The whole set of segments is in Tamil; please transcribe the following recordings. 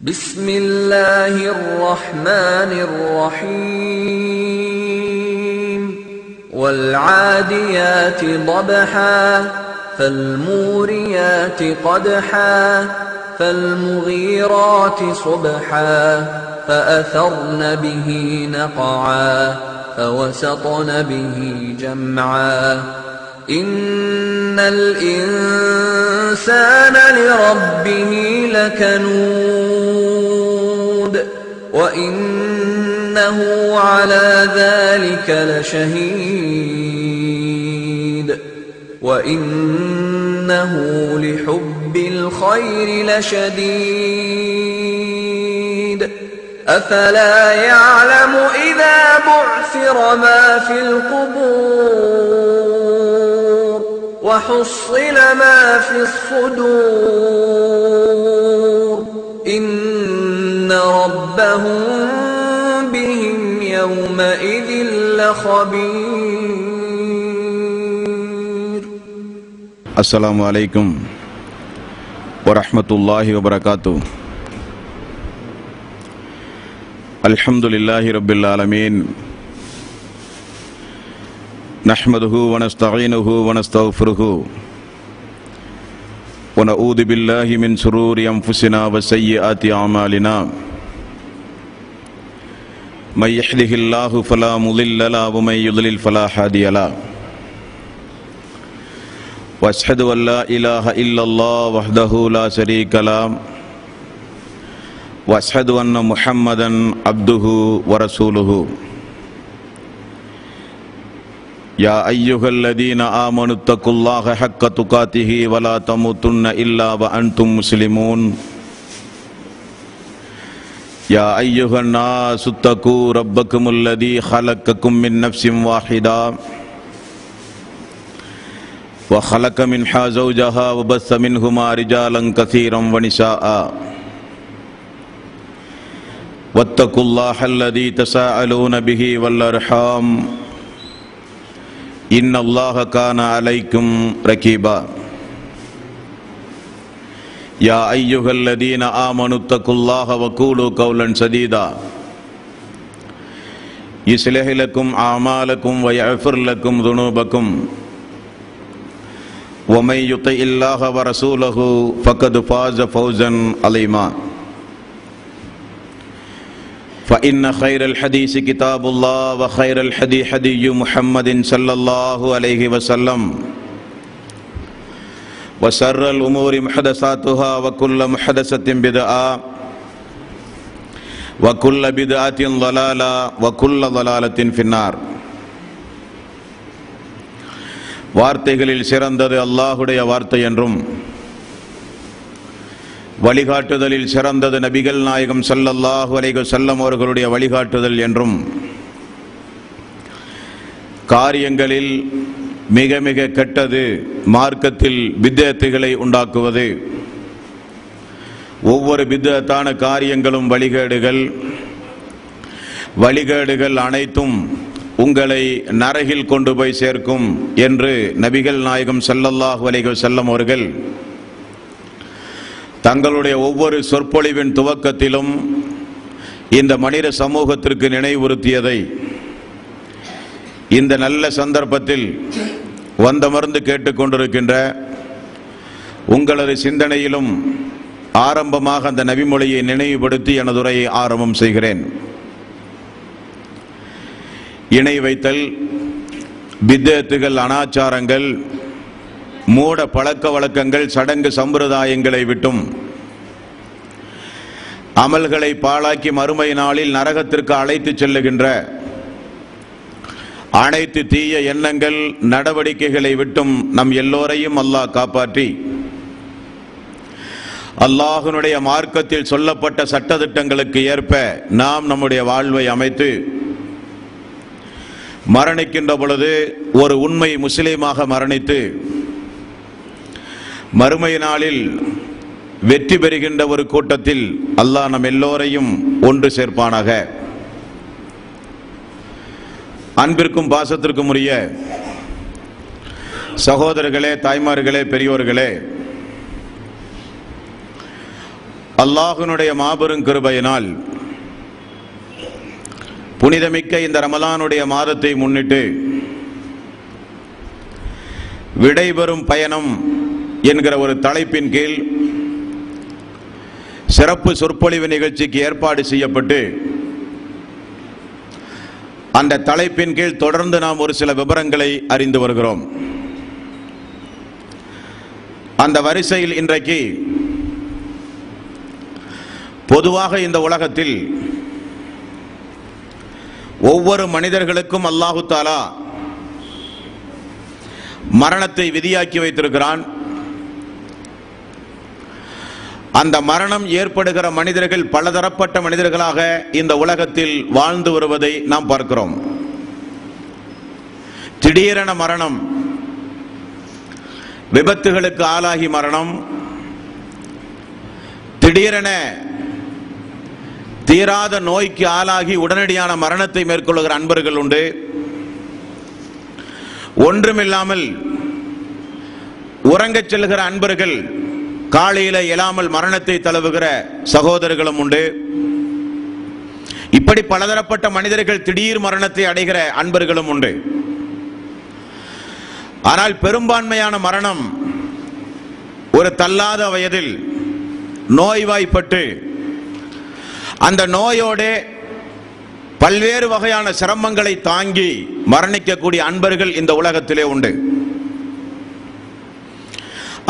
بسم الله الرحمن الرحيم والعاديات ضبحا فالموريات قدحا فالمغيرات صبحا فأثرن به نقعا فوسطن به جمعا إن الإنسان لربه لكنود وإنه على ذلك لشهيد وإنه لحب الخير لشديد أفلا يعلم إذا بعثر ما في القبور وحصل ما في الصدور إن ربهم بهم يومئذ لخبير. السلام عليكم ورحمة الله وبركاته. الحمد لله رب العالمين نحمده ونستعينه ونستغفره ونعوذ بالله من شرور أنفسنا وسيئات أعمالنا من يهده الله فلا مضل له ومن يضلل فلا هادي له وأشهد أن لا إله إلا الله وحده لا شريك له وأشهد أن محمدا عبده ورسوله. يا أيها الذين آمنوا اتقوا الله حق تقاته ولا تموتن إلا وأنتم مسلمون. يا أيها الناس اتقوا ربكم الذي خلقكم من نفس واحدة وخلق منها زوجها وبث منهما رجالا كثيرا ونساء واتقوا الله الذي تساءلون به والأرحام إن الله كان عليكم رقيبا. يا أيها الذين آمنوا اتقوا الله وقولوا قولا سديدا يصلح لكم أعمالكم ويغفر لكم ذنوبكم ومن يطع الله ورسوله فقد فاز فوزا عظيما. فإن خير الحديث كتاب الله وخير الهدي هدي محمد صلى الله عليه وسلم وشر الأمور محدثاتها وكل محدثة بدعة وكل بدعة ضلالة وكل ضلالة في النار. வார்த்தைகளில் சிறந்தது அல்லாஹுடைய வார்த்தை என்றும் வழிகாட்டுதலில் சிறந்தது நபிகள் நாயகம் ஸல்லல்லாஹு அலைஹி வஸல்லம் அவர்களுடைய வழிகாட்டுதல் என்றும் காரியங்களில் மிக மிக கெட்டது மார்க்கத்தில் பித்அத்துகளை உண்டாக்குவது. ஒவ்வொரு பித்அத்தான காரியங்களும் வழிகேடுகள் அனைத்தும் உங்களை நரகில் கொண்டு போய் சேர்க்கும் என்று நபிகள் நாயகம் ஸல்லல்லாஹு அலைஹி வஸல்லம் அவர்கள் தங்களுடைய ஒவ்வொரு சொற்பொழிவின் துவக்கத்திலும் இந்த மனித சமூகத்திற்கு நினைவுறுத்தியதை இந்த நல்ல சந்தர்ப்பத்தில் வந்தமர்ந்து கேட்டுக்கொண்டிருக்கின்ற உங்களது சிந்தனையிலும் ஆரம்பமாக அந்த நபிமொழியை நினைவுபடுத்தி எனது உரையை ஆரம்பம் செய்கிறேன். இணை வைத்தல், பித்அத்துகள், அனாச்சாரங்கள், மூட பழக்க வழக்கங்கள், சடங்கு சம்பிரதாயங்களை விட்டும் அமல்களை பாழாக்கி மறுமை நாளில் நரகத்திற்கு அழைத்து செல்லுகின்ற அனைத்து தீய எண்ணங்கள், நடவடிக்கைகளை விட்டும் நம் எல்லோரையும் அல்லாஹ் காப்பாற்றி அல்லாஹ்வினுடைய மார்க்கத்தில் சொல்லப்பட்ட சட்டதிட்டங்களுக்கு ஏற்ப நாம் நம்முடைய வாழ்வை அமைத்து மரணிக்கின்ற பொழுது ஒரு உண்மை முஸ்லீமாக மரணித்து மறுமை நாளில் வெற்றி பெறுகின்ற ஒரு கூட்டத்தில் அல்லாஹ் நம் எல்லோரையும் ஒன்று சேர்ப்பானாக. அன்பிற்கும் பாசத்திற்கும் உரிய சகோதரர்களே, தாய்மார்களே, பெரியோர்களே, அல்லாஹ்வினுடைய மாபெரும் கிருபையினால் புனிதமிக்க இந்த ரமலானுடைய மாதத்தை முன்னிட்டு விடைபெறும் பயணம் என்கிற ஒரு தலைப்பின் கீழ் சிறப்பு சொற்பொழிவு நிகழ்ச்சிக்கு ஏற்பாடு செய்யப்பட்டு அந்த தலைப்பின் கீழ் தொடர்ந்து நாம் ஒரு சில விவரங்களை அறிந்து வருகிறோம். அந்த வரிசையில் இன்றைக்கு பொதுவாக இந்த உலகத்தில் ஒவ்வொரு மனிதர்களுக்கும் அல்லாஹு தஆலா மரணத்தை விதியாக்கி வைத்திருக்கிறான். அந்த மரணம் ஏற்படுகிற மனிதர்கள் பலதரப்பட்ட மனிதர்களாக இந்த உலகத்தில் வாழ்ந்து வருவதை நாம் பார்க்கிறோம். திடீரென மரணம், விபத்துகளுக்கு ஆளாகி மரணம், திடீரென தீராத நோய்க்கு ஆளாகி உடனடியான மரணத்தை மேற்கொள்ளுகிற அன்பர்கள் உண்டு. ஒன்றுமில்லாமல் உறங்கச் செல்கிற அன்பர்கள் காலையில எழாமல் மரணத்தை தழுவுகிற சகோதரர்களும் உண்டு. இப்படி பலதரப்பட்ட மனிதர்கள் திடீர் மரணத்தை அடைகிற அன்பர்களும் உண்டு. ஆனால் பெரும்பான்மையான மரணம் ஒரு தள்ளாத வயதில் நோய்வாய்ப்பட்டு அந்த நோயோடு பல்வேறு வகையான சிரமங்களை தாங்கி மரணிக்கக்கூடிய அன்பர்கள் இந்த உலகத்திலே உண்டு.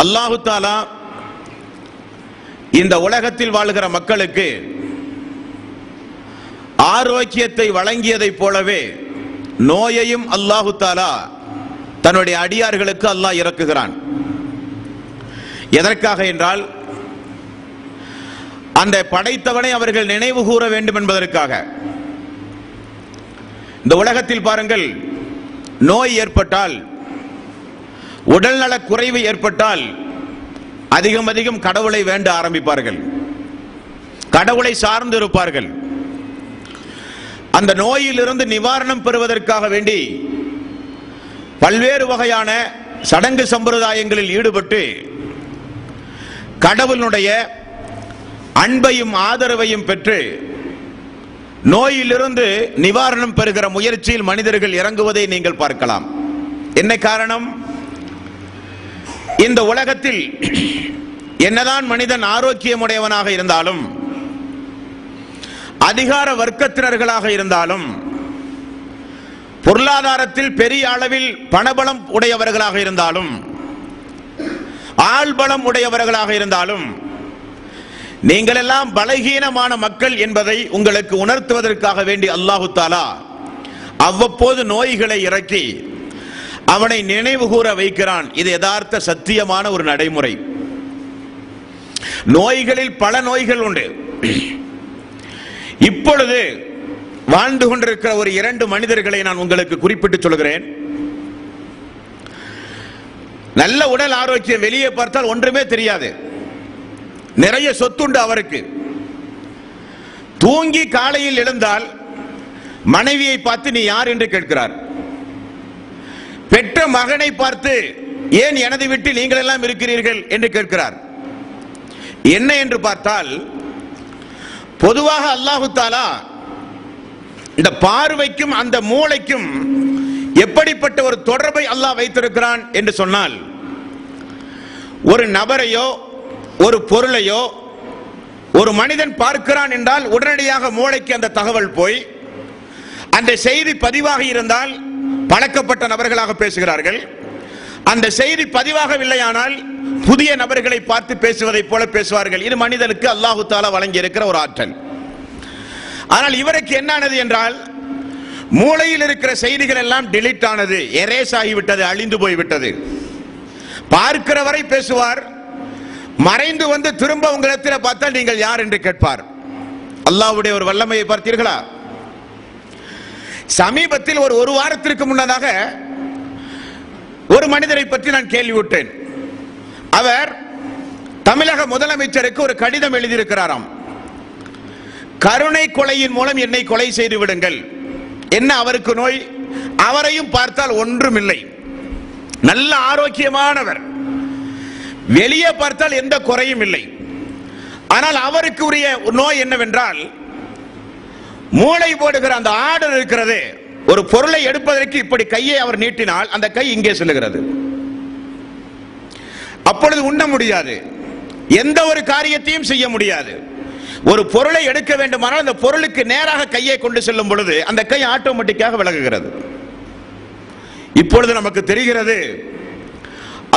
அல்லாஹு தஆலா இந்த உலகத்தில் வாழ்கிற மக்களுக்கு ஆரோக்கியத்தை வழங்கியதைப் போலவே நோயையும் அல்லாஹு தஆலா தன்னுடைய அடியார்களுக்கு அல்லாஹ் இறக்குகிறான். எதற்காக என்றால் அந்த படைத்தவனை அவர்கள் நினைவு கூற வேண்டும் என்பதற்காக. இந்த உலகத்தில் பாருங்கள், நோய் ஏற்பட்டால், உடல்நல குறைவு ஏற்பட்டால் அதிகம் அதிகம் கடவுளை வேண்ட ஆரம்பிப்பார்கள், கடவுளை சார்ந்து இருப்பார்கள். அந்த நோயிலிருந்து நிவாரணம் பெறுவதற்காக வேண்டி பல்வேறு வகையான சடங்கு சம்பிரதாயங்களில் ஈடுபட்டு கடவுளுடைய அன்பையும் ஆதரவையும் பெற்று நோயிலிருந்து நிவாரணம் பெறுகிற முயற்சியில் மனிதர்கள் இறங்குவதை நீங்கள் பார்க்கலாம். என்ன காரணம்? இந்த உலகத்தில் என்னதான் மனிதன் ஆரோக்கியமுடையவனாக இருந்தாலும், அதிகார வர்க்கத்தினர்களாக இருந்தாலும், பொருளாதாரத்தில் பெரிய அளவில் பணபலம் உடையவர்களாக இருந்தாலும், ஆள்பலம் உடையவர்களாக இருந்தாலும், நீங்கள் எல்லாம் பலகீனமான மக்கள் என்பதை உங்களுக்கு உணர்த்துவதற்காக வேண்டி அல்லாஹு தஆலா அவ்வப்போது நோய்களை இறக்கி அவனை நினைவு கூற வைக்கிறான். இது யதார்த்த சத்தியமான ஒரு நடைமுறை. நோய்களில் பல நோய்கள் உண்டு. இப்பொழுது வாழ்ந்து கொண்டிருக்கிற ஒரு 2 மனிதர்களை நான் உங்களுக்கு குறிப்பிட்டு சொல்கிறேன். நல்ல உடல் ஆரோக்கியம், வெளியே பார்த்தால் ஒன்றுமே தெரியாது, நிறைய சொத்துண்டு அவருக்கு. தூங்கி காலையில் எழுந்தால் மனைவியை பார்த்து நீ யார் என்று கேட்கிறார். பெற்ற மகனை பார்த்து ஏன் எனது வீட்டில் நீங்கள் எல்லாம் இருக்கிறீர்கள் என்று கேட்கிறார். என்ன என்று பார்த்தால், பொதுவாக அல்லாஹு தஆலா இந்த பார்வைக்கும் அந்த மூளைக்கும் எப்படிப்பட்ட ஒரு தொடர்பை அல்லாஹ் வைத்திருக்கிறான் என்று சொன்னால், ஒரு நபரையோ ஒரு பொருளையோ ஒரு மனிதன் பார்க்கிறான் என்றால் உடனடியாக மூளைக்கு அந்த தகவல் போய் அந்த செய்தி பதிவாக இருந்தால் பழக்கப்பட்ட நபர்களாக பேசுகிறார்கள். அந்த செய்தி பதிவாகவில்லையானால் புதிய நபர்களை பார்த்து பேசுவதை போல பேசுவார்கள். இது மனிதனுக்கு அல்லாஹு தஆலா வழங்கி இருக்கிற ஒரு ஆற்றல். ஆனால் இவருக்கு என்னானது என்றால், மூளையில் இருக்கிற செய்திகள் எல்லாம் டிலீட் ஆனது, எரேஸ் ஆகிவிட்டது, அழிந்து போய்விட்டது. பார்க்கிறவரை பேசுவார், மறைந்து வந்து திரும்ப உங்களிடத்தில் பார்த்தால் நீங்கள் யார் என்று கேட்பார். அல்லாஹ்வுடைய ஒரு வல்லமையை பார்த்தீர்களா? சமீபத்தில் ஒரு வாரத்திற்கு முன்னதாக ஒரு மனிதரை பற்றி நான் கேள்விப்பட்டேன். அவர் தமிழக முதலமைச்சருக்கு ஒரு கடிதம் எழுதியிருக்கிறாராம். கருணை கொலையின் மூலம் என்னை கொலை செய்து விடுங்கள். என்ன அவருக்கு நோய்? அவரையும் பார்த்தால் ஒன்றுமில்லை, நல்ல ஆரோக்கியமானவர், வெளியே பார்த்தால் எந்த குறையும் இல்லை. ஆனால் அவருக்கு உரிய நோய் என்னவென்றால், மூளை போடுகிற அந்த ஆர்டர் இருக்கிறது. ஒரு பொருளை எடுப்பதற்கு இப்படி கையை அவர் நீட்டினால் அந்த கை இங்கே செல்லுகிறது. அப்பொழுது உண்ண முடியாது, எந்த ஒரு காரியத்தையும் செய்ய முடியாது. ஒரு பொருளை எடுக்க வேண்டுமானால் அந்த பொருளுக்கு நேராக கையை கொண்டு செல்லும் பொழுது அந்த கை ஆட்டோமேட்டிக்காக விலகுகிறது. இப்பொழுது நமக்கு தெரிகிறது,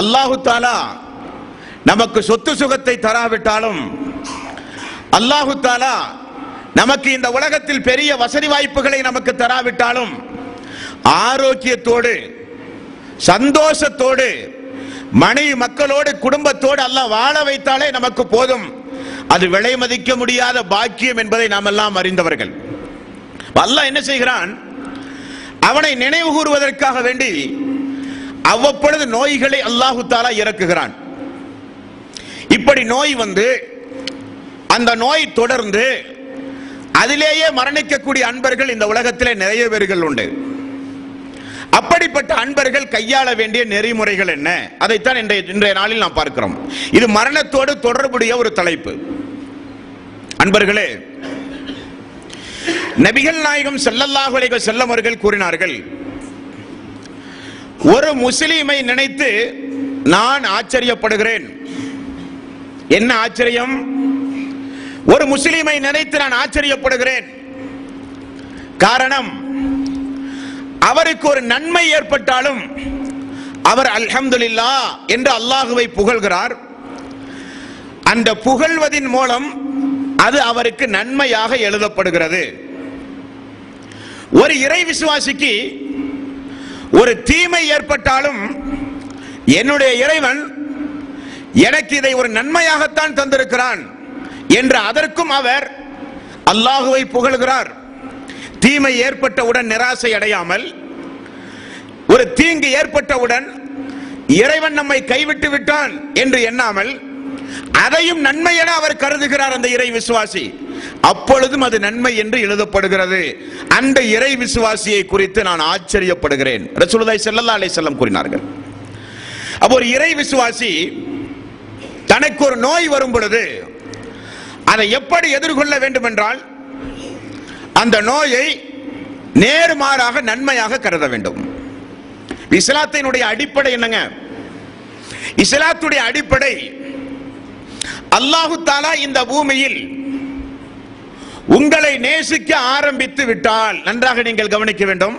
அல்லாஹு தஆலா நமக்கு சொத்து சுகத்தை தராவிட்டாலும், அல்லாஹு தஆலா நமக்கு இந்த உலகத்தில் பெரிய வசதி வாய்ப்புகளை நமக்கு தராவிட்டாலும், ஆரோக்கியத்தோடு சந்தோஷத்தோடு மனைவி மக்களோடு குடும்பத்தோடு அல்லாஹ் வாழ வைத்தாலே நமக்கு போதும். அது விலை மதிக்க முடியாத பாக்கியம் என்பதை நாம் எல்லாம் அறிந்தவர்கள். அல்லாஹ் என்ன செய்கிறான், அவனை நினைவு கூறுவதற்காக வேண்டி அவ்வப்பொழுது நோய்களை அல்லாஹு தஆலா இறக்குகிறான். இப்படி நோய் வந்து அந்த நோய் தொடர்ந்து அதிலேயே மரணிக்கக்கூடிய அன்பர்கள் இந்த உலகத்திலே நிறைய பேர்கள் உண்டு. அப்படிப்பட்ட அன்பர்கள் கையாள வேண்டிய நெறிமுறைகள் என்ன, அதைத்தான் இன்றைய நாளில் நாம் பார்க்கிறோம். இது மரணத்தோடு தொடர்புடைய ஒரு தலைப்பு. அன்பர்களே, நபிகள் நாயகம் ஸல்லல்லாஹு அலைஹி வஸல்லம் அவர்கள் கூறினார்கள், ஒரு முஸ்லிமை நினைத்து நான் ஆச்சரியப்படுகிறேன். என்ன ஆச்சரியம்? ஒரு முஸ்லிமை நினைத்து நான் ஆச்சரியப்படுகிறேன். காரணம், அவருக்கு ஒரு நன்மை ஏற்பட்டாலும் அவர் அல்ஹம்துலில்லாஹ் என்று அல்லாஹுவை புகழ்கிறார். அந்த புகழ்வதின் மூலம் அது அவருக்கு நன்மையாக எழுதப்படுகிறது. ஒரு இறை விசுவாசிக்கு ஒரு தீமை ஏற்பட்டாலும் என்னுடைய இறைவன் எனக்கு இதை ஒரு நன்மையாகத்தான் தந்திருக்கிறான் என்று அதற்கும் அவர் அல்லாஹுவை புகழ்கிறார். தீமை ஏற்பட்டவுடன் நிராசை அடையாமல், ஒரு தீங்கு ஏற்பட்டவுடன் இறைவன் நம்மை கைவிட்டு விட்டான் என்று எண்ணாமல் அதையும் நன்மை என அவர் கருதுகிறார் அந்த இறை விசுவாசி. அப்பொழுதும் அது நன்மை என்று எழுதப்படுகிறது. அந்த இறை விசுவாசியை குறித்து நான் ஆச்சரியப்படுகிறேன். ரசூலுல்லாஹி ஸல்லல்லாஹு அலைஹி வஸல்லம் கூறினார்கள். அப்போ ஒரு இறை விசுவாசி தனக்கு ஒரு நோய் வரும் பொழுது அதை எப்படி எதிர்கொள்ள வேண்டும் என்றால், அந்த நோயை நேர்மாறாக நன்மையாக கருத வேண்டும். இஸ்லாத்தினுடைய அடிப்படை என்னங்க? இஸ்லாத்துடைய அடிப்படை, அல்லாஹு தஆலா இந்த பூமியில் உங்களை நேசிக்க ஆரம்பித்து விட்டால், நன்றாக நீங்கள் கவனிக்க வேண்டும்,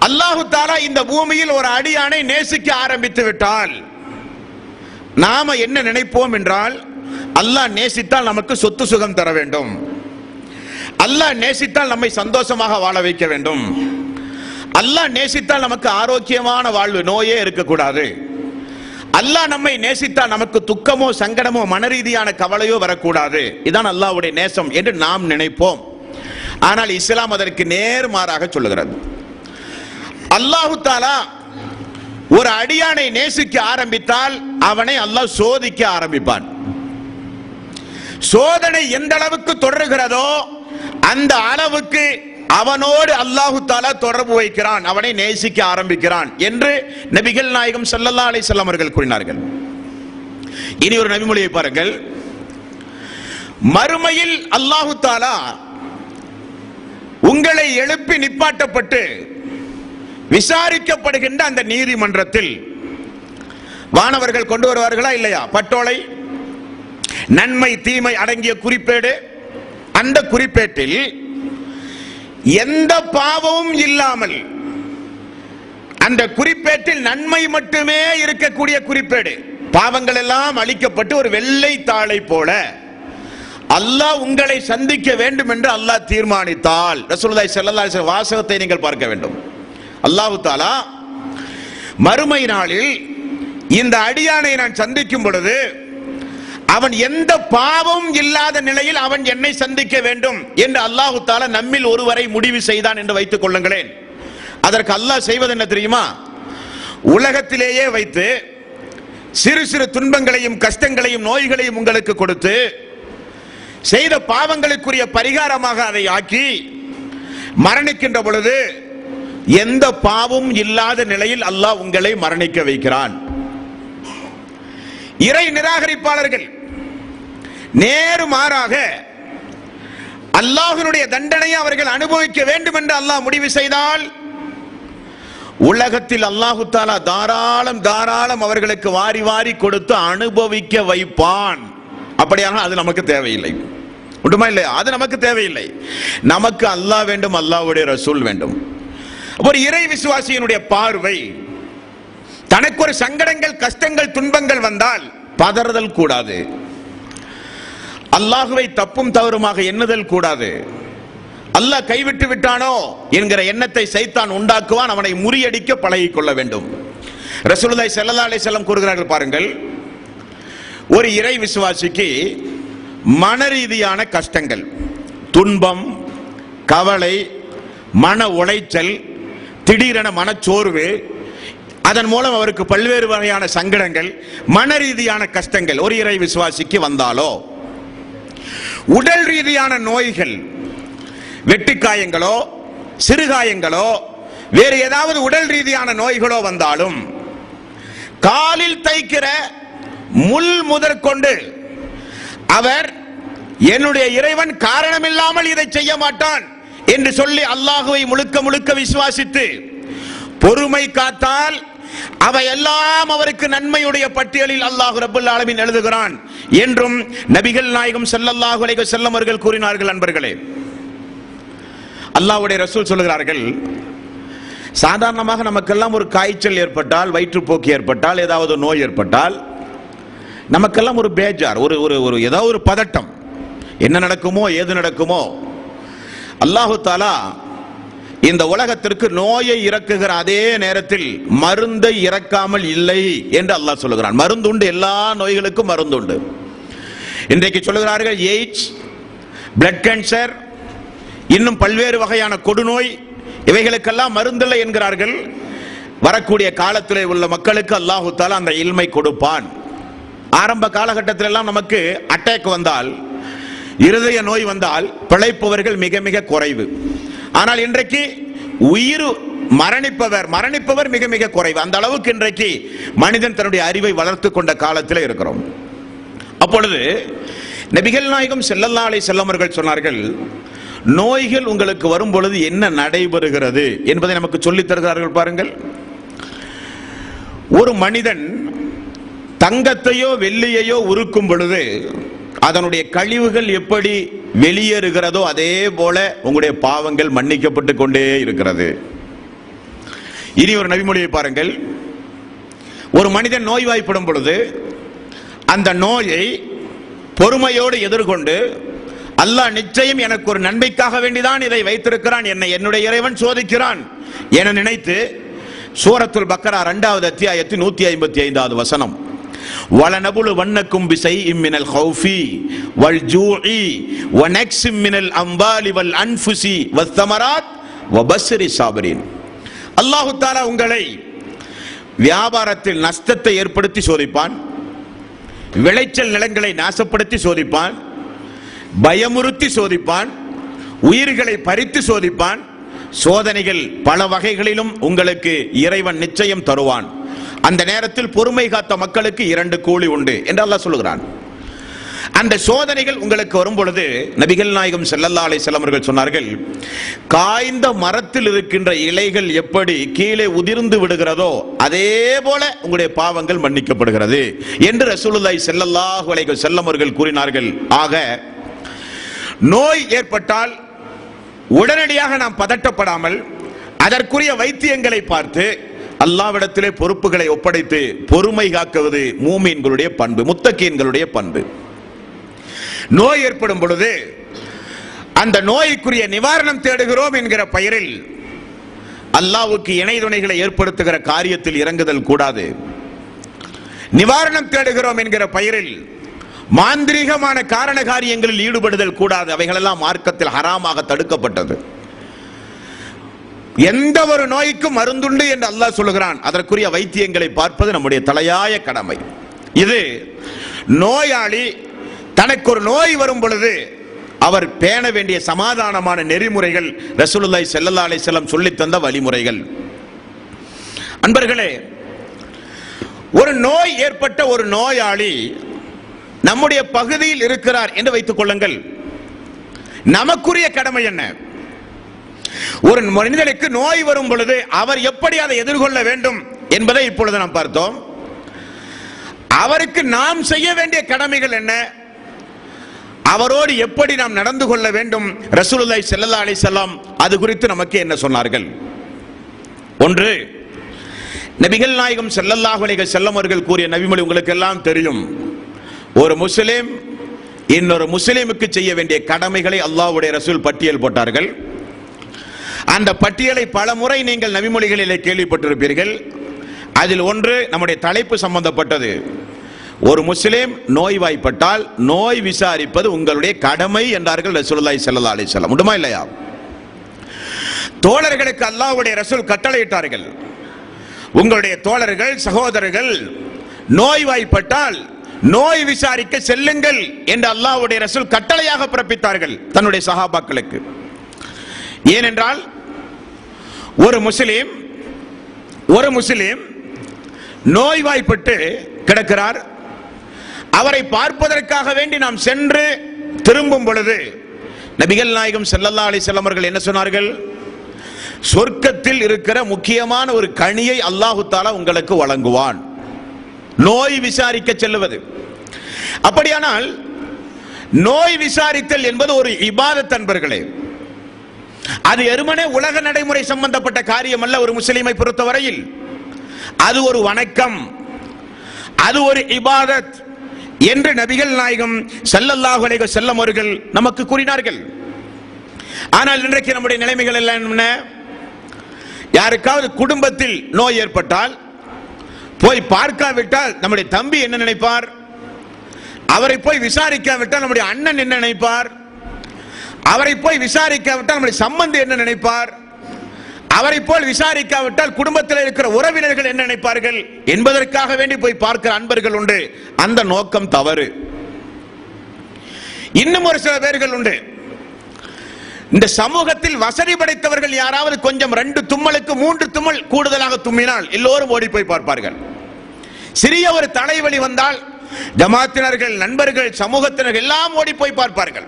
அல்லாஹு தஆலா இந்த பூமியில் ஒரு அடியானை நேசிக்க ஆரம்பித்து விட்டால் நாம என்ன நினைப்போம் என்றால், அல்லாஹ் நேசித்தால் நமக்கு சொத்து சுகம் தர வேண்டும், அல்லாஹ் நேசித்தால் நம்மை சந்தோஷமாக வாழ வைக்க வேண்டும், அல்லாஹ் நேசித்தால் நமக்கு ஆரோக்கியமான வாழ்வு, நோயே இருக்கக்கூடாது, அல்லாஹ் நம்மை நேசித்தால் நமக்கு துக்கமோ சங்கடமோ மனரீதியான கவலையோ வரக்கூடாது, இதான் அல்லாஹ்வுடைய நேசம் என்று நாம் நினைப்போம். ஆனால் இஸ்லாம் அதற்கு நேர்மாறாக சொல்லுகிறது. அல்லாஹு தஆலா ஒரு அடியானை நேசிக்க ஆரம்பித்தால் அவனை அல்லாஹ் சோதிக்க ஆரம்பிப்பான். சோதனை எந்த அளவுக்கு தொடர்கிறதோ அந்த அளவுக்கு அவனோடு அல்லாஹு தஆலா தொடர்பு வைக்கிறான், அவனை நேசிக்க ஆரம்பிக்கிறான் என்று நபிகள் நாயகம் ஸல்லல்லாஹு அலைஹி வஸல்லம் அவர்கள் கூறினார்கள். இனி ஒரு நபிமொழியை பாருங்கள். மறுமையில் அல்லாஹு தஆலா உங்களை எழுப்பி நிப்பாட்டப்பட்டு விசாரிக்கப்படுகின்ற அந்த நீதிமன்றத்தில் வானவர்கள் கொண்டு வருவார்களா இல்லையா? பட்டோலை, நன்மை தீமை அடங்கிய குறிப்பேடு. அந்த குறிப்பேட்டில் எந்த பாவமும் இல்லாமல், அந்த குறிப்பேட்டில் நன்மை மட்டுமே இருக்கக்கூடிய குறிப்பேடு, பாவங்கள் எல்லாம் அழிக்கப்பட்டு ஒரு வெள்ளை தாளை போல அல்லாஹ் உங்களை சந்திக்க வேண்டும் என்று அல்லாஹ் தீர்மானித்தால், ரசூலுல்லாஹி ஸல்லல்லாஹு அலைஹி வஸல்லம் வாசகத்தை நீங்கள் பார்க்க வேண்டும். அல்லாஹ் தஆலா மறுமை நாளில் இந்த அடியானை நான் சந்திக்கும் பொழுது அவன் எந்த பாவமும் இல்லாத நிலையில் அவன் என்னை சந்திக்க வேண்டும் என்று அல்லாஹ் தஆலா நம்மில் ஒருவரை முடிவு செய்தான் என்று வைத்துக் கொள்ளுங்களேன். அதற்கு அல்லாஹ் செய்வது என்ன தெரியுமா? உலகத்திலேயே வைத்து சிறு சிறு துன்பங்களையும் கஷ்டங்களையும் நோய்களையும் உங்களுக்கு கொடுத்து செய்த பாவங்களுக்குரிய பரிகாரமாக அதை ஆக்கி மரணிக்கின்ற பொழுது எந்த பாவமும் இல்லாத நிலையில் அல்லாஹ் உங்களை மரணிக்க வைக்கிறான். இறை நிராகரிப்பாளர்கள் நேர்மாறாக அல்லாஹ்வுடைய தண்டனையை அவர்கள் அனுபவிக்க வேண்டும் என்று அல்லாஹ் முடிவு செய்தால் உலகத்தில் அல்லாஹு தஆலா தாராளம் அவர்களுக்கு வாரி வாரி கொடுத்து அனுபவிக்க வைப்பான். அப்படியான அது நமக்கு தேவையில்லை. உண்டுமா இல்லையா? அது நமக்கு தேவையில்லை. நமக்கு அல்லாஹ் வேண்டும், அல்லாஹ்வுடைய ரசூல் வேண்டும். ஒரு இறை விசுவாசியினுடைய பார்வை, தனக்கு ஒரு சங்கடங்கள், கஷ்டங்கள், துன்பங்கள் வந்தால் பதறுதல் கூடாது. அல்லாஹ்வை தப்பும் தவறுமாக எண்ணுதல் கூடாது. அல்லாஹ் கைவிட்டு விட்டானோ என்கிற எண்ணத்தை சைத்தான் உண்டாக்குவான். அவனை முறியடிக்க பழகிக் கொள்ள வேண்டும். ரசூலுல்லாஹி ஸல்லல்லாஹு அலைஹி வஸல்லம் கூறுகிறார்கள் பாருங்கள், ஒரு இறை விசுவாசிக்கு மனரீதியான கஷ்டங்கள், துன்பம், கவலை, மன உளைச்சல், திடீரென மனச்சோர்வு, அதன் மூலம் அவருக்கு பல்வேறு வகையான சங்கடங்கள், மனரீதியான கஷ்டங்கள் ஒரு இறை விசுவாசிக்கு வந்தாலோ, உடல் ரீதியான நோய்கள், வெட்டுக்காயங்களோ சிறுகாயங்களோ வேறு ஏதாவது உடல் ரீதியான நோய்களோ வந்தாலும் காலில் தைக்கிற முள் முதற்கொண்டு அவர் என்னுடைய இறைவன் காரணமில்லாமல் இதை செய்ய மாட்டான் என்று சொல்லி அல்லாஹுவை முழுக்க முழுக்க விசுவாசித்து பொறுமை காத்தால் அவை எல்லாம் அவருக்கு நன்மையுடைய பட்டியலில் அல்லாஹ் ரப்பல் ஆலமீன் எழுதுகிறான் என்றும் நபிகள் நாயகம் ஸல்லல்லாஹு அலைஹி வஸல்லம் அவர்கள் கூறினார்கள். அன்பர்களே, அல்லாஹ்வுடைய ரசூல் சொல்லுகிறார்கள், சாதாரணமாக நமக்கெல்லாம் ஒரு காய்ச்சல் ஏற்பட்டால், வயிற்றுப்போக்கு ஏற்பட்டால், ஏதாவது நோய் ஏற்பட்டால் நமக்கெல்லாம் ஒரு பேஜார், ஒரு ஏதாவது ஒரு பதட்டம், என்ன நடக்குமோ ஏது நடக்குமோ. அல்லாஹு தஆலா இந்த உலகத்திற்கு நோயை இறக்குகிற அதே நேரத்தில் மருந்தை இறக்காமல் இல்லை என்று அல்லாஹ் சொல்லுகிறான். மருந்துண்டு, எல்லா நோய்களுக்கும் மருந்துண்டு. இன்றைக்கு சொல்லுகிறார்கள் எய்ட்ஸ், பிளட் கேன்சர், இன்னும் பல்வேறு வகையான கொடுநோய், இவைகளுக்கெல்லாம் மருந்தில்லை என்கிறார்கள். வரக்கூடிய காலத்திலே உள்ள மக்களுக்கு அல்லாஹு தஆலா அந்த இல்மை கொடுப்பான். ஆரம்ப காலகட்டத்தில் எல்லாம் நமக்கு அட்டாக் வந்தால், இருதய நோய் வந்தால் பிழைப்பவர்கள் மிக மிக குறைவு. ஆனால் இன்றைக்கு உயிர் மரணிப்பவர் மிக மிக குறைவு. அந்த அளவுக்கு இன்றைக்கு மனிதன் தன்னுடைய அறிவை வளர்த்து கொண்ட காலத்தில் இருக்கிறோம். அப்பொழுது நபிகள் நாயகம் ஸல்லல்லாஹு அலைஹி வஸல்லம் அவர்கள் சொன்னார்கள், நோய்கள் உங்களுக்கு வரும் பொழுது என்ன நடைபெறுகிறது என்பதை நமக்கு சொல்லித் தருகிறார்கள். பாருங்கள், ஒரு மனிதன் தங்கத்தையோ வெள்ளியையோ உருக்கும் பொழுது அதனுடைய கழிவுகள் எப்படி வெளியேறுகிறதோ அதே போல உங்களுடைய பாவங்கள் மன்னிக்கப்பட்டு கொண்டே இருக்கிறது. இனி ஒரு நபிமொழியை பாருங்கள், ஒரு மனிதன் நோய்வாய்ப்படும் பொழுது அந்த நோயை பொறுமையோடு எதிர்கொண்டு, அல்லாஹ் நிச்சயம் எனக்கு ஒரு நன்மைக்காக வேண்டிதான் இதை வைத்திருக்கிறான், என்னுடைய இறைவன் சோதிக்கிறான் என நினைத்து சூரத்துல் பக்கரா 2வது அத்தியாயத்தின் 155வது வசனம், وَلَنَبْلُوَنَّكُمْ بِشَيْءٍ مِنَ الْخَوْفِ وَالْجُوعِ وَنَقْصٍ مِنَ الْأَمْوَالِ وَالْأَنْفُسِ وَالثَّمَرَاتِ وَبَشِّرِ الصَّابِرِينَ. அல்லாஹ் தஆலா உங்களை வியாபாரத்தில் நஷ்டத்தை ஏற்படுத்தி சோதிப்பான், விளைச்சல் நிலங்களை நாசப்படுத்தி சோதிப்பான், பயமுறுத்தி சோதிப்பான், உயிர்களை பறித்து சோதிப்பான். சோதனைகள் பல வகைகளிலும் உங்களுக்கு இறைவன் நிச்சயம் தருவான். அந்த நேரத்தில் பொறுமை காத்த மக்களுக்கு 2 கூலி உண்டு என்று அல்லாஹ் சொல்லுகிறான். அந்த சோதனைகள் உங்களுக்கு வரும் பொழுது நபிகள் நாயகம் ஸல்லல்லாஹு அலைஹி வஸல்லம் அவர்கள் சொன்னார்கள், காய்ந்த மரத்தில் இருக்கின்ற இலைகள் எப்படி கீழே உதிர்ந்து விடுகிறதோ அதே போல உங்களுடைய பாவங்கள் மன்னிக்கப்படுகிறது என்று ரசூலுல்லாஹி ஸல்லல்லாஹு அலைஹி வஸல்லம் அவர்கள் கூறினார்கள். ஆக நோய் ஏற்பட்டால் உடனடியாக நாம் பதட்டப்படாமல் அதற்குரிய வைத்தியங்களை பார்த்து அல்லாஹ்விடத்திலே பொறுப்புகளை ஒப்படைத்து பொறுமை காக்குவது மூமின்களுடைய பண்பு, முத்தகீன்களுடைய பண்பு. நோய் ஏற்படும் பொழுது அந்த நோய்க்குரிய நிவாரணம் தேடுகிறோம் என்கிற பெயரில் அல்லாஹ்வுக்கு இணை துணைகளை ஏற்படுத்துகிற காரியத்தில் இறங்குதல் கூடாது. நிவாரணம் தேடுகிறோம் என்கிற பெயரில் மாந்திரீகமான காரண காரியங்களில் ஈடுபடுதல் கூடாது. அவைகளெல்லாம் மார்க்கத்தில் ஹராமாக தடுக்கப்பட்டது. எந்த ஒரு நோய்க்கும் மருந்துண்டு என்று அல்லாஹ் சொல்லுகிறான். அதற்குரிய வைத்தியங்களை பார்ப்பது நம்முடைய தலையாய கடமை. இது நோயாளி தனக்கு ஒரு நோய் வரும் பொழுது அவர் பேண வேண்டிய சமாதானமான நெறிமுறைகள் ரசூலுல்லாஹி ஸல்லல்லாஹு அலைஹி வஸல்லம் சொல்லித் தந்த வழிமுறைகள். அன்பர்களே, ஒரு நோய் ஏற்பட்ட ஒரு நோயாளி நம்முடைய பகுதியில் இருக்கிறார் என்று வைத்துக் கொள்ளுங்கள். நமக்குரிய கடமை என்ன? ஒரு மனிதனுக்கு நோய் வரும் பொழுது அவர் எப்படி அதை எதிர்கொள்ள வேண்டும் என்பதை இப்பொழுது நாம் பார்த்தோம். அவருக்கு நாம் செய்ய வேண்டிய கடமைகள் என்ன, அவரோடு எப்படி நாம் நடந்து கொள்ள வேண்டும், ரசூலுல்லாஹி ஸல்லல்லாஹு அலைஹி வஸல்லம் அது குறித்து நமக்கு என்ன சொன்னார்கள்? ஒன்று, நபிகள் நாயகம் ஸல்லல்லாஹு அலைஹி வஸல்லம் அவர்கள் கூறிய நபிமொழி உங்களுக்கு எல்லாம் தெரியும். ஒரு முஸ்லிம் இன்னொரு முஸ்லிமுக்கு செய்ய வேண்டிய கடமைகளை அல்லாஹ்வுடைய ரசூல் பட்டியல் போட்டார்கள். அந்த பட்டியலை பல முறை நீங்கள் நபிமொழிகளிலே கேள்விப்பட்டிருப்பீர்கள். அதில் ஒன்று நம்முடைய தலைப்பு சம்பந்தப்பட்டது. ஒரு முஸ்லிம் நோய்வாய்ப்பட்டால் நோய் விசாரிப்பது உங்களுடைய கடமை என்றார்கள் ரசூலுல்லாஹி ஸல்லல்லாஹு அலைஹி வஸல்லம். உண்டுமா இல்லையா? தோழர்களுக்கு அல்லாஹ்வுடைய ரசூல் கட்டளையிட்டார்கள், உங்களுடைய தோழர்கள் சகோதரர்கள் நோய்வாய்ப்பட்டால் நோய் விசாரிக்க செல்லுங்கள் என்று அல்லாஹ்வுடைய ரசூல் கட்டளையாக பிறப்பித்தார்கள் தன்னுடைய சஹாபாக்களுக்கு. ஏனென்றால் ஒரு முஸ்லிம் நோய்வாய்ப்பட்டு கிடக்கிறார். அவரை பார்ப்பதற்காக வேண்டி நாம் சென்று திரும்பும் பொழுது நபிகள் நாயகம் ஸல்லல்லாஹு அலைஹி வஸல்லம் அவர்கள் என்ன சொன்னார்கள்? சொர்க்கத்தில் இருக்கிற முக்கியமான ஒரு கனியை அல்லாஹ் தஆலா உங்களுக்கு வழங்குவான். நோய் விசாரிக்க செல்லுவது. அப்படியானால் நோய் விசாரித்தல் என்பது ஒரு இபாதத் அன்பர்களே. அது எருமனே உலக நடைமுறை சம்பந்தப்பட்ட காரியம் அல்ல. ஒரு முஸ்லிமை பொறுத்தவரையில் அது ஒரு வணக்கம், அது ஒரு இபாதத் என்று நபிகள் நாயகம் ஸல்லல்லாஹு அலைஹி வஸல்லம் அவர்கள் நமக்கு கூறினார்கள். ஆனால் இன்றைக்கு நம்முடைய நிலைமைகள் எல்லாம் என்ன? யாருக்காவது குடும்பத்தில் நோய் ஏற்பட்டால் போய் பார்க்காவிட்டால் நம்முடைய தம்பி என்ன நினைப்பார்? அவரை போய் விசாரிக்காவிட்டால் நம்முடைய அண்ணன் என்ன நினைப்பார்? அவரை போய் விசாரிக்காவிட்டால் நம்முடைய சம்பந்தி என்ன நினைப்பார்? அவரை போல் விசாரிக்காவிட்டால் குடும்பத்தில் இருக்கிற உறவினர்கள் என்ன நினைப்பார்கள் என்பதற்காக வேண்டி போய் பார்க்கிற அன்பர்கள் உண்டு. அந்த நோக்கம் தவறு. இன்னும் ஒரு சில பேர்கள் உண்டு. இந்த சமூகத்தில் வசதி படைத்தவர்கள் யாராவது கொஞ்சம் 2 தும்மலுக்கு 3 தும்மல் கூடுதலாக தும்மினால் எல்லோரும் ஓடி போய் பார்ப்பார்கள். சிறிய ஒரு தலைவலி வந்தால் ஜமாத்தினர்கள், நண்பர்கள், சமூகத்தினர்கள் எல்லாம் ஓடி போய் பார்ப்பார்கள்.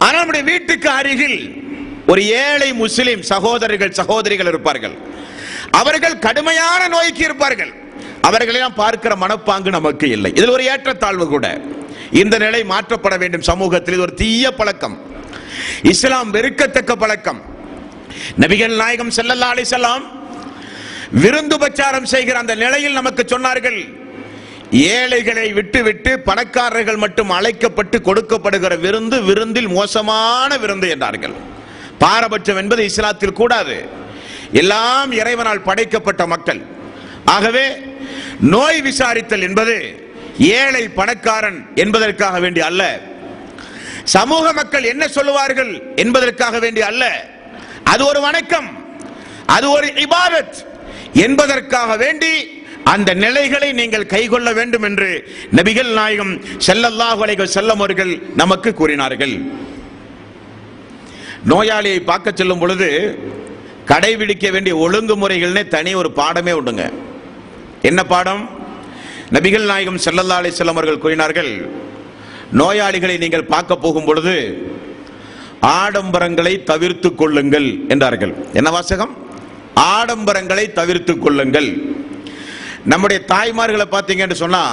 ஆனால் நம்முடைய வீட்டுக்கு அருகில் ஒரு ஏழை முஸ்லிம் சகோதரர்கள் சகோதரிகள் இருப்பார்கள். அவர்கள் கடுமையான நோய்க்கு இருப்பார்கள். அவர்களெல்லாம் பார்க்கிற மனப்பாங்கு நமக்கு இல்லை. இதில் ஒரு ஏற்றத்தாழ்வு கூட. இந்த நிலை மாற்றப்பட வேண்டும். சமூகத்தில் இது ஒரு தீய பழக்கம், இஸ்லாம் வெறுக்கத்தக்க பழக்கம். நபிகள் நாயகம் ஸல்லல்லாஹு அலைஹி வஸல்லம் விருந்துபச்சாரம் செய்கிற அந்த நிலையில் நமக்கு சொன்னார்கள், ஏழைகளை விட்டு பணக்காரர்கள் மட்டும் அழைக்கப்பட்டு கொடுக்கப்படுகிற விருந்து விருந்தில் மோசமான விருந்து என்றார்கள். பாரபட்சம் என்பது இஸ்லாத்தில் கூடாது. எல்லாம் இறைவனால் படைக்கப்பட்ட மக்கள். ஆகவே நோய் விசாரித்தல் என்பது ஏழை பணக்காரன் என்பதற்காக வேண்டி அல்ல, சமூக மக்கள் என்ன சொல்லுவார்கள் என்பதற்காக வேண்டி அல்ல. அது ஒரு வணக்கம், அது ஒரு இபாதத் என்பதற்காக வேண்டி அந்த நிலைகளை நீங்கள் கைக்கொள்ள வேண்டும் என்று நபிகள் நாயகம் ஸல்லல்லாஹு அலைஹி வஸல்லம் அவர்கள் நமக்கு கூறினார்கள். நோயாளியை பார்க்க செல்லும் பொழுது கடைபிடிக்க வேண்டிய ஒழுங்குமுறைகள்னே தனி ஒரு பாடமே உண்டுங்க. என்ன பாடம்? நபிகள் நாயகம் ஸல்லல்லாஹு அலைஹி வஸல்லம் அவர்கள் கூறினார்கள், நோயாளிகளை நீங்கள் பார்க்க போகும் பொழுது ஆடம்பரங்களை தவிர்த்து கொள்ளுங்கள் என்றார்கள். என்ன வாசகம்? ஆடம்பரங்களை தவிர்த்து கொள்ளுங்கள். நம்முடைய தாய்மார்களை பார்த்தீங்கன்னு சொன்னா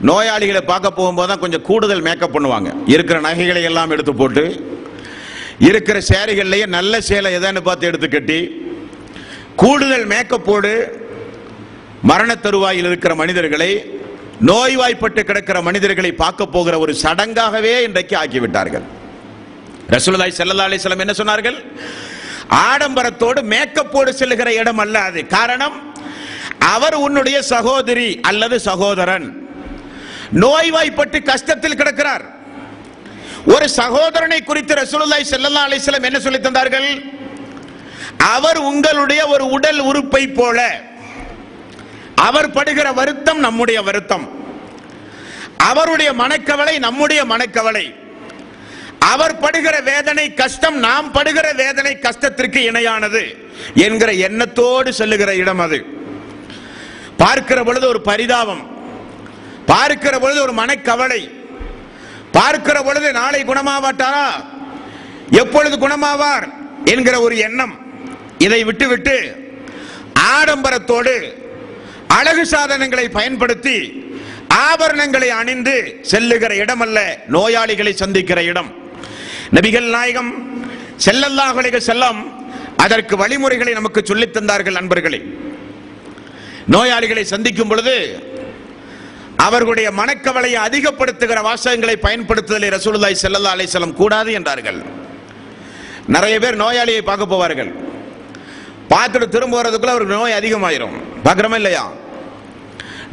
நோயாளிகளை பார்க்க போகும்போது தான் கொஞ்சம் கூடுதல் மேக்கப் பண்ணுவாங்க. இருக்கிற நகைகளை எல்லாம் எடுத்து போட்டு, இருக்கிற சேரிகள்லயே நல்ல சேலை எதான்னு பார்த்து எடுத்து கட்டி கூடுதல் மேக்கப்போடு மரண தருவாயில் இருக்கிற மனிதர்களை, நோய்வாய்ப்பட்டு கிடக்கிற மனிதர்களை பார்க்க போகிற ஒரு சடங்காகவே இன்றைக்கு ஆக்கிவிட்டார்கள். ரசூலுல்லாஹி ஸல்லல்லாஹு அலைஹி வஸல்லம் என்ன சொன்னார்கள்? ஆடம்பரத்தோடு மேக்கப்போடு செல்லுகிற இடம் அல்ல அது. காரணம், அவர் உன்னுடைய சகோதரி அல்லது சகோதரன் நோய்வாய்ப்பட்டு கஷ்டத்தில் கிடக்கிறார். ஒரு சகோதரனை குறித்து ரசூலுல்லாஹி ஸல்லல்லாஹு அலைஹி வஸல்லம் என்ன சொல்லி தந்தார்கள்? அவர் உங்களுடைய ஒரு உடல் உறுப்பை போல. அவர் படுகிற வருத்தம் நம்முடைய வருத்தம், அவருடைய மனக்கவலை நம்முடைய மனக்கவலை, அவர் படுகிற வேதனை கஷ்டம் நாம் படுகிற வேதனை கஷ்டத்திற்கு இணையானது என்கிற எண்ணத்தோடு செல்லுகிற இடம் அது. பார்க்கிற பொழுது ஒரு பரிதாபம், பார்க்கிற பொழுது ஒரு மனக்கவலை, பார்க்கிற பொழுது நாளை குணமாவாட்டாரா, எப்பொழுது குணமாவார் என்கிற ஒரு எண்ணம். இதை விட்டுவிட்டு ஆடம்பரத்தோடு அழகு சாதனங்களை பயன்படுத்தி ஆபரணங்களை அணிந்து செல்லுகிற இடம் அல்ல நோயாளிகளை சந்திக்கிற இடம். நபிகள் நாயகம் ஸல்லல்லாஹு அலைஹி வஸல்லம் அதற்கு வழிமுறைகளை நமக்கு சொல்லித் தந்தார்கள். நண்பர்களே, நோயாளிகளை சந்திக்கும் பொழுது அவர்களுடைய மனக்கவலையை அதிகப்படுத்துகிற வாசகங்களை பயன்படுத்துதலை ரசூலுல்லாஹி ஸல்லல்லாஹு அலைஹி வஸல்லம் கூடாது என்றார்கள். நிறைய பேர் நோயாளியை பார்க்க போவார்கள், பார்த்துட்டு திரும்ப வரதுக்குள்ள அவருக்கு நோய் அதிகமாயிரும். பார்க்கிறோமா இல்லையா?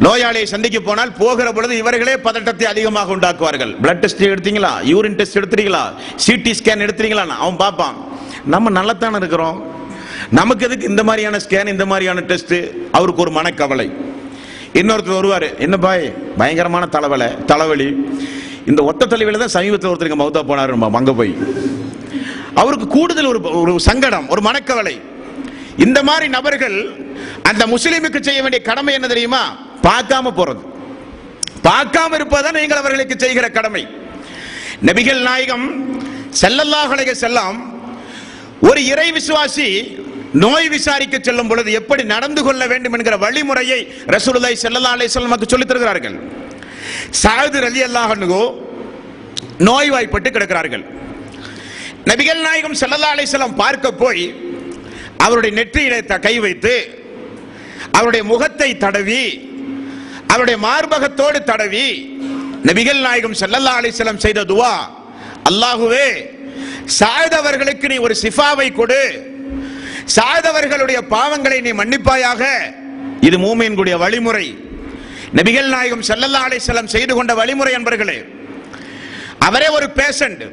நோயாளியை சந்திக்க போனால் போகிற பொழுது இவர்களே பதட்டத்தை அதிகமாக உண்டாக்குவார்கள். பிளட் டெஸ்ட் எடுத்தீங்களா, யூரின் டெஸ்ட் எடுத்துறீங்களா, சிடி ஸ்கேன் எடுத்துறீங்களா, அவன் பார்ப்பான். நம்ம நல்லத்தானே இருக்கிறோம், நமக்கு எதுக்கு இந்த மாதிரியான ஸ்கேன், இந்த மாதிரியான டெஸ்ட்? அவருக்கு ஒரு மனக்கவலை. இன்னொருத்தர் வருவார், என்ன பாய் பயங்கரமான தலைவலி, இந்த ஒத்த தலைவலி தான் சமீபத்தில் ஒருத்தருக்கு மௌத்தா போனார், அங்க போய் அவருக்கு கூடுதல் ஒரு சங்கடம், ஒரு மனக்கவலை. இந்த மாதிரி நபர்கள் அந்த முஸ்லிமுக்கு செய்ய வேண்டிய கடமை என்ன தெரியுமா? பார்க்காம போறது, பார்க்காம இருப்பதுதான் நீங்கள் அவர்களுக்கு செய்கிற கடமை. நபிகள் நாயகம் ஸல்லல்லாஹு அலைஹி வஸல்லம் ஒரு இறை விசுவாசி நோய் விசாரிக்க செல்லும் பொழுது எப்படி நடந்து கொள்ள வேண்டும் என்கிற வழிமுறையை ரசூலுல்லாஹி ஸல்லல்லாஹு அலைஹி வஸல்லம் நமக்கு சொல்லித் தருகிறார்கள். சஅத் ரலியல்லாஹு அன்ஹு நோய்வாய்ப்பட்டு கிடக்கிறார்கள். நபிகள் நாயகம் ஸல்லல்லாஹு அலைஹி வஸல்லம் பார்க்க போய் அவருடைய நெற்றியிலே கை வைத்து அவருடைய முகத்தை தடவி அவருடைய மார்பகத்தோடு தடவி நபிகள் நாயகம் ஸல்லல்லாஹு அலைஹி வஸல்லம் செய்த துஆ, அல்லாஹ்வே சஅத் அவர்களுக்கு நீ ஒரு ஷிஃபாவை கொடு, சஅத் அவர்களுடைய பாவங்களை நீ மன்னிப்பாயாக. இது மூமின்களுடைய வழிமுறை, நபிகள் நாயகம் ஸல்லல்லாஹு அலைஹி வஸல்லம் செய்து கொண்ட வழிமுறை. என்பர்களே, அவரே ஒரு பேஷண்ட்,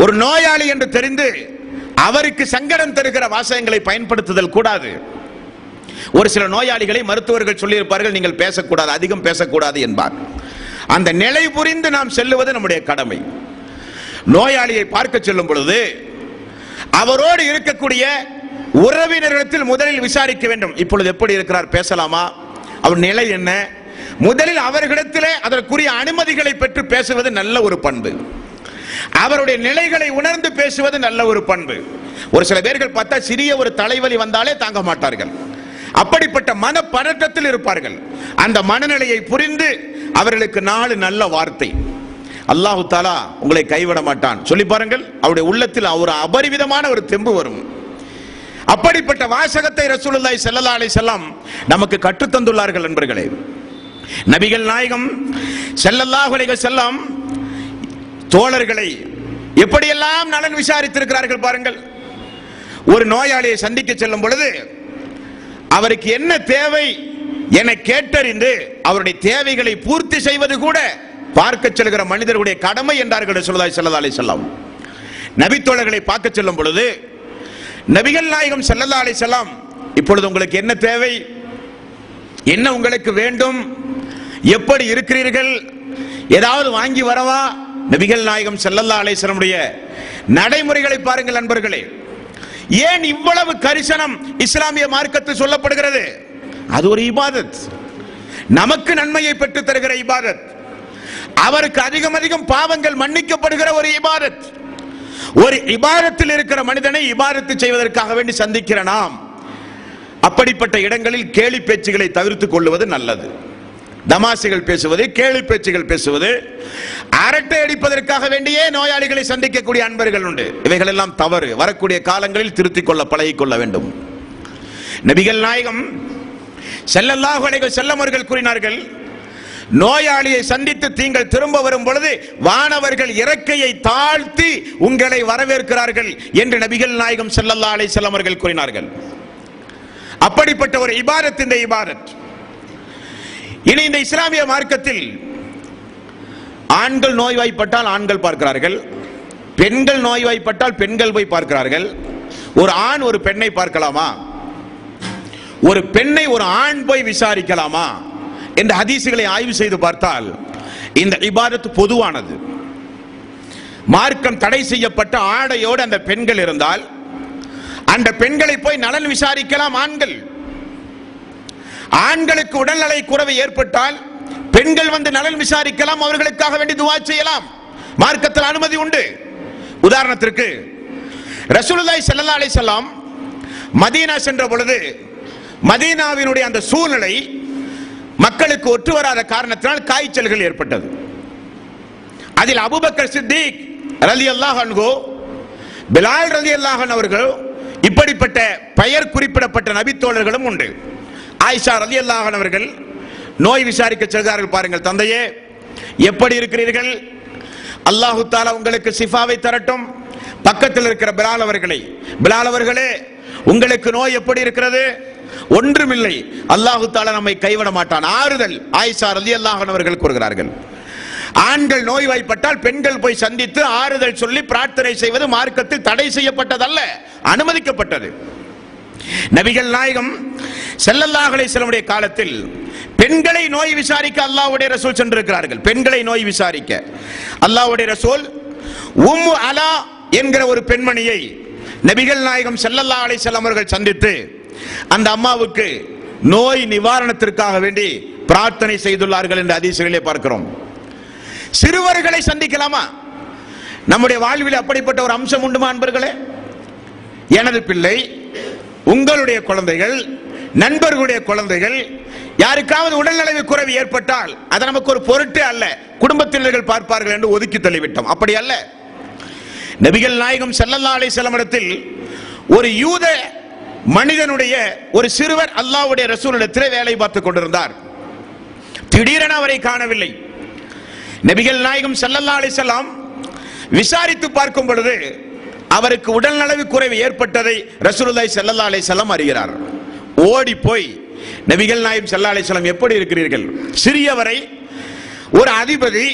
ஒரு நோயாளி என்று தெரிந்து அவருக்கு சங்கடம் தருகிற வாசகங்களை பயன்படுத்துதல் கூடாது. ஒரு சில நோயாளிகளை மருத்துவர்கள் சொல்லியிருப்பார்கள், நீங்கள் பேசக்கூடாது, அதிகம் பேசக்கூடாது என்பார். அந்த நிலை புரிந்து நாம் செல்லுவது நம்முடைய கடமை. நோயாளியை பார்க்க செல்லும் பொழுது அவரோடு இருக்கக்கூடிய உறவினர்களிடத்தில் முதலில் விசாரிக்க வேண்டும். இப்பொழுது எப்படி இருக்கிறார், பேசலாமா, அவர் நிலை என்ன, முதலில் அவர்களிடத்திலே அதற்குரிய அனுமதிகளை பெற்று பேசுவது நல்ல ஒரு பண்பு. அவருடைய நிலைகளை உணர்ந்து பேசுவது நல்ல ஒரு பண்பு. ஒரு சில பேர்கள் பார்த்தா சிறிய ஒரு தலைவலி வந்தாலே தாங்க மாட்டார்கள், அப்படிப்பட்ட மன பதட்டத்தில் இருப்பார்கள். அந்த மனநிலையை புரிந்து அவர்களுக்கு நாலு நல்ல வார்த்தை, அல்லாஹ் தஆலா உங்களை கைவிட மாட்டான் சொல்லி பாருங்கள். அவருடைய உள்ளத்தில் ஒரு அபரிவிதமான ஒரு தெம்பு வரும். அப்படிப்பட்ட வாசகத்தை ரசூலுல்லாஹி ஸல்லல்லாஹு அலைஹி வஸல்லம் நமக்கு கற்றுத் தந்துள்ளார்கள். நண்பர்களே, நபிகள் நாயகம் ஸல்லல்லாஹு அலைஹி வஸல்லம் தோழர்களை எப்படியெல்லாம் நலன் விசாரித்திருக்கிறார்கள் பாருங்கள். ஒரு நோயாளியை சந்திக்க செல்லும் பொழுது அவருக்கு என்ன தேவை என கேட்டறிந்து அவருடைய தேவைகளை பூர்த்தி செய்வது கூட பார்க்க செல்கிற மனிதர்களுடைய கடமை என்றார்கள் ரசூலுல்லாஹி ஸல்லல்லாஹு அலைஹி வஸல்லம். நபி தோழர்களை பார்க்க செல்லும் பொழுது நபிகள் நாயகம் ஸல்லல்லாஹு அலைஹி வஸல்லம், இப்பொழுது உங்களுக்கு என்ன தேவை, என்ன உங்களுக்கு வேண்டும், எப்படி இருக்கிறீர்கள், ஏதாவது வாங்கி வரவா? நபிகள் நாயகம் ஸல்லல்லாஹு அலைஹி வஸல்லமுடைய நடைமுறைகளை பாருங்கள் நண்பர்களே. ஏன் இவ்வளவு கரிசனம் இஸ்லாமிய மார்க்கத்தில் சொல்லப்படுகிறது? அது ஒரு இபாதத், நமக்கு நன்மையை பெற்று தருகிற இபாதத், அவருக்கு அதிகம் அதிகம் பாவங்கள் மன்னிக்கப்படுகிற ஒரு இபாதத். ஒரு இபாதத்தில் இருக்கிற மனிதனை இபாதத்து செய்வதற்காக வேண்டி சந்திக்கிற நாம் அப்படிப்பட்ட இடங்களில் கேலி பேச்சுகளை தவிர்த்துக் கொள்வது நல்லது. தமாசுகள் பேசுவது, கேலி பேச்சுகள் பேசுவது, அரட்டை அடிப்பதற்காக வேண்டியே நோயாளிகளை சந்திக்கக்கூடிய அன்பர்கள் உண்டு. இவைகள் எல்லாம் தவறு. வரக்கூடிய காலங்களில் திருத்திக் கொள்ள பழகிக் கொள்ள வேண்டும். நபிகள் நாயகம் ஸல்லல்லாஹு அலைஹி வஸல்லம் அவர்கள் கூறினார்கள், நோயாளியை சந்தித்து நீங்கள் திரும்ப வரும் பொழுது வானவர்கள் இறக்கையை தாழ்த்தி உங்களை வரவேற்கிறார்கள் என்று நபிகள் நாயகம் ஸல்லல்லாஹு அலைஹி வஸல்லம் அவர்கள் கூறினார்கள். அப்படிப்பட்ட ஒரு இபாதத் இந்த இபாதத். இனி இந்த இஸ்லாமிய மார்க்கத்தில் ஆண்கள் நோய்வாய்ப்பட்டால் ஆண்கள் பார்க்கிறார்கள், பெண்கள் நோய்வாய்ப்பட்டால் பெண்கள் போய் பார்க்கிறார்கள். ஒரு ஆண் ஒரு பெண்ணை பார்க்கலாமா? ஒரு பெண்ணை ஒரு ஆண் போய் விசாரிக்கலாமா என்ற ஹதீசுகளை ஆய்வு செய்து பார்த்தால் இந்த இபாதத் பொதுவானது. மார்க்கம் தடை செய்யப்பட்ட ஆடையோடு அந்த பெண்கள் இருந்தால் அந்த பெண்களை போய் நலன் விசாரிக்கலாம் ஆண்கள். ஆண்களுக்கு உடல்நலை குறைவு ஏற்பட்டால் பெண்கள் வந்து நலன் விசாரிக்கலாம், அவர்களுக்காக வேண்டி துஆ செய்யலாம், மார்க்கத்தில் அனுமதி உண்டு. உதாரணத்திற்கு ரசூலுல்லாஹி ஸல்லல்லாஹு அலைஹி வஸல்லம் மதீனா சென்ற பொழுது மதீனாவினுடைய அந்த சூழ்நிலை மக்களுக்கு ஒற்று வராத காரணத்தினால் காய்ச்சல்கள் ஏற்பட்டது. அதில் அபூபக்கர் சித்திக் ரலியல்லாஹு அன்ஹு, பிலால் ரலியல்லாஹு அன்ஹு அவர்கள், இப்படிப்பட்ட பெயர் குறிப்பிடப்பட்ட நபித்தோழர்களும் உண்டு. ஆயிஷா ரலியல்லாஹு அன்ஹா அவர்கள் நோய் விசாரிக்க செல்கிறார்கள். பாருங்கள், தந்தையே எப்படி இருக்கிறீர்கள், அல்லாஹு தஆலா உங்களுக்கு ஷிஃபாவை தரட்டும். பக்கத்தில் இருக்கிற பிலால் அவர்களே உங்களுக்கு நோய் எப்படி இருக்கிறது? ஒன்றுமில்லை, அல்லாஹு தஆலா நம்மை கைவிட மாட்டான், ஆறுதல். ஆயிஷா ரலியல்லாஹு அன்ஹா அவர்கள் கூறுகிறார்கள், ஆண்கள் நோய்வாய்ப்பட்டால் பெண்கள் போய் சந்தித்து ஆறுதல் சொல்லி பிரார்த்தனை செய்வது மார்க்கத்தில் தடை செய்யப்பட்டதல்ல, அனுமதிக்கப்பட்டது. நபிகள் நாயகம் ஸல்லல்லாஹு அலைஹி வஸல்லம் காலத்தில் பெண்களை நோய் விசாரிக்க அல்லாஹ்வுடைய ரசூல் சென்றிருக்கிறார்கள். பெண்களை நோய் விசாரிக்க அல்லாஹ்வுடைய ரசூல் உம்மு அலா என்கிற ஒரு பெண்மணியை நபிகள் நாயகம் ஸல்லல்லாஹு அலைஹி வஸல்லம் அவர்கள் சந்தித்து அந்த அம்மாவுக்கு நோய் நிவாரணத்திற்காக வேண்டி பிரார்த்தனை செய்துள்ளார்கள் என்று ஹதீஸ்களிலே பார்க்கிறோம். சிறுவர்களை சந்திக்கலாமா? நம்முடைய வாழ்வில் அப்படிப்பட்ட ஒரு அம்சம் உண்டுமா அன்பர்களே? எனது பிள்ளை, உங்களுடைய குழந்தைகள், நண்பர்களுடைய குழந்தைகள், யாருக்காவது உடல்நலவு குறைவு ஏற்பட்டால் அது நமக்கு ஒரு பொருட்டே அல்ல, குடும்பத்தினர்கள் பார்ப்பார்கள் என்று ஒதுக்கி தள்ளிவிட்டோம். அப்படி அல்ல. நபிகள் நாயகம் ஸல்லல்லாஹு அலைஹி வஸல்லம் இடத்தில் ஒரு யூத மனிதனுடைய ஒரு சிறுவர் அல்லாஹ்வுடைய ரசூலிடத்திலே வேலை பார்த்துக் கொண்டிருந்தார். திடீரென அவரை காணவில்லை. நபிகள் நாயகம் ஸல்லல்லாஹு அலைஹி வஸல்லம் விசாரித்து பார்க்கும் பொழுது அவருக்கு உடல்நலவு குறைவு ஏற்பட்டதை ரசூலுல்லாஹி ஸல்லல்லாஹு அலைஹி வஸல்லம் அறிகிறார். ஓடி போய் நபிகள் நாயகம் ஸல்லல்லாஹு அலைஹி வஸல்லம் எப்படி இருக்கிறீர்கள்? சிறியவரை ஒரு அதிபதி,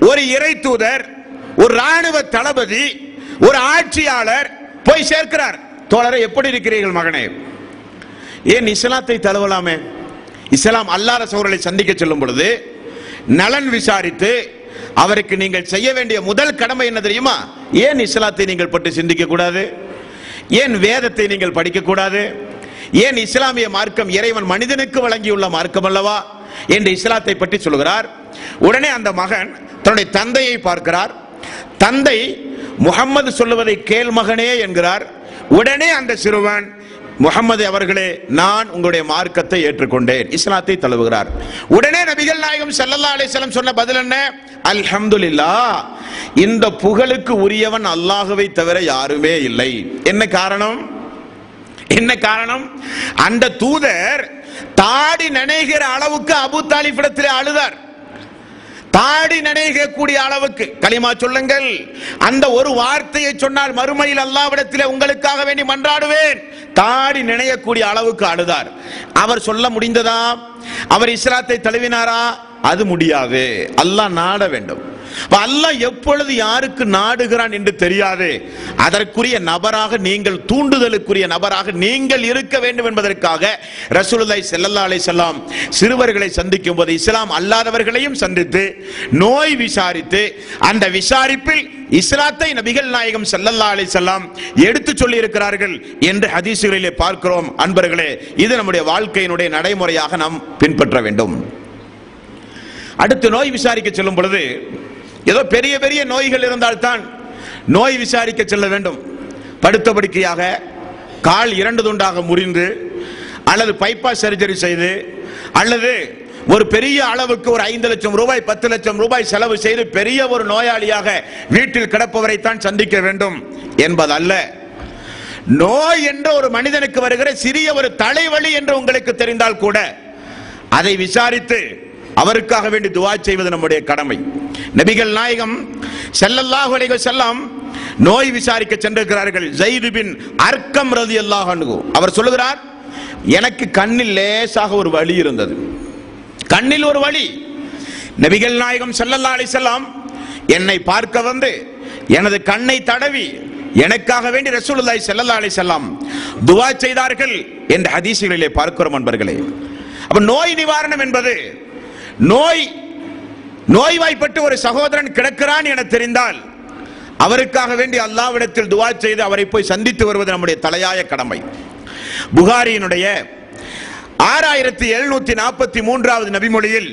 ஒரு இறை தூதர், ஒரு ராணுவ தளபதி, ஒரு ஆட்சியாளர் போய் சேர்க்கிறார். தோழரை எப்படி இருக்கிறீர்கள் மகனே? ஏன் இஸ்லாத்தை தழுவலாமே? இஸ்லாம் அல்லாஹ் ரசூலை சந்திக்க செல்லும் பொழுது நலன் விசாரித்து அவருக்கு நீங்கள் செய்ய வேண்டிய முதல் கடமை என்ன தெரியுமா? ஏன் இஸ்லாத்தை நீங்கள் பற்றி சிந்திக்க கூடாது? ஏன் வேதத்தை நீங்கள் படிக்க கூடாது? ஏன் இஸ்லாமிய மார்க்கம் இறைவன் மனிதனுக்கு வழங்கியுள்ள மார்க்கம் அல்லவா என்று இஸ்லாத்தை பற்றி சொல்கிறார். உடனே அந்த மகன் தன்னுடைய தந்தையை பார்க்கிறார். தந்தை முஹம்மது சொல்லுவதை கேள் மகனே என்கிறார். உடனே அந்த சிறுவன், முஹம்மது அவர்களே, நான் உங்களுடைய மார்க்கத்தை ஏற்றுக்கொண்டேன், இஸ்லாத்தை தழுவுகிறார். உடனே நபிகள் நாயகம் ஸல்லல்லாஹு அலைஹி வஸல்லம் சொன்ன பதில் என்ன? அல்ஹம்துலில்லாஹ், இந்த புகழுக்கு உரியவன் அல்லாஹ்வை தவிர யாருமே இல்லை. என்ன காரணம்? என்ன காரணம்? அந்த தூதர் தாடி நனைகிற அளவுக்கு அபூ தாலிப் இடத்திலே அழுதார். தாடி நனையக்கூடிய அளவுக்கு கலிமா சொல்லுங்கள், அந்த ஒரு வார்த்தையை சொன்னால் மறுமையில் அல்லாஹ்விடத்திலே உங்களுக்காக வேண்டி மன்றாடுவேன், தாடி நினையக்கூடிய அளவுக்கு அழுதார். அவர் சொல்ல முடிந்ததா? அவர் இஸ்லாத்தை தழுவினாரா? அது முடியாது. அல்லாஹ் நாட வேண்டும். அல்லாஹ் எப்பொழுது யாருக்கு நாடுகிறான் என்று தெரியாது. அதற்குரிய நபராக நீங்கள், தூண்டுதலுக்குரிய நபராக நீங்கள் இருக்க வேண்டும் என்பதற்காக ரசூலுல்லாஹி ஸல்லல்லாஹு அலைஹி வஸல்லம் சிறுவர்களை சந்திக்கும் போது இஸ்லாம் அல்லாதவர்களையும் சந்தித்து நோய் விசாரித்து அந்த விசாரிப்பில் இஸ்லாத்தை நபிகள் நாயகம் ஸல்லல்லாஹு அலைஹி வஸல்லம் எடுத்து சொல்லி இருக்கிறார்கள் என்று ஹதீஸ்களிலே பார்க்கிறோம். அன்பர்களே, இது நம்முடைய வாழ்க்கையினுடைய நடைமுறையாக நாம் பின்பற்ற வேண்டும். அடுத்து நோய் விசாரிக்க செல்லும் பொழுது ஏதோ பெரிய பெரிய நோய்கள் இருந்தால்தான் நோய் விசாரிக்க செல்ல வேண்டும். படுத்த படுக்கையாக, கால் 2 துண்டாக முறிந்து, அல்லது பைபாஸ் சர்ஜரி செய்து, அல்லது ஒரு பெரிய அளவுக்கு ஒரு 5 லட்சம் ரூபாய் 10 லட்சம் ரூபாய் செலவு செய்து பெரிய ஒரு நோயாளியாக வீட்டில் கிடப்பவரைத்தான் சந்திக்க வேண்டும் என்பதல்ல. நோய் என்ற ஒரு மனிதனுக்கு வருகிற சிறிய ஒரு தலைவலி என்று உங்களுக்கு தெரிந்தால் கூட அதை விசாரித்து அவருக்காக வேண்டி துஆ செய்வது நம்முடைய கடமை. நபிகள் நாயகம் ஸல்லல்லாஹு அலைஹி வஸல்லம் நோய் விசாரிக்க சென்றிருக்கிறார்கள். ஸைத் பின் அர்கம் ரலியல்லாஹு அன்ஹு அவர் சொல்லுகிறார், எனக்கு கண்ணில் லேசாக ஒரு வலி இருந்தது. கண்ணில் ஒரு வலி. நபிகள் நாயகம் ஸல்லல்லாஹு அலைஹி வஸல்லம் என்னை பார்க்க வந்து எனது கண்ணை தடவி எனக்காக வேண்டி ரசூலுல்லாஹி ஸல்லல்லாஹு அலைஹி வஸல்லம் துஆ செய்தார்கள் என்று ஹதீஸ்களிலே பார்க்கிறோம். அன்பர்களே, அப்ப நோய் நிவாரணம் என்பது, நோய்வாய்ப்பட்டு ஒரு சகோதரன் கிடக்கிறான் என தெரிந்தால் அவருக்காக வேண்டி அல்லாஹ்விடத்தில் துஆ செய்து அவரை போய் சந்தித்து வருவது நம்முடைய தலையாய கடமை. புகாரியினுடைய 6743வது நபிமொழியில்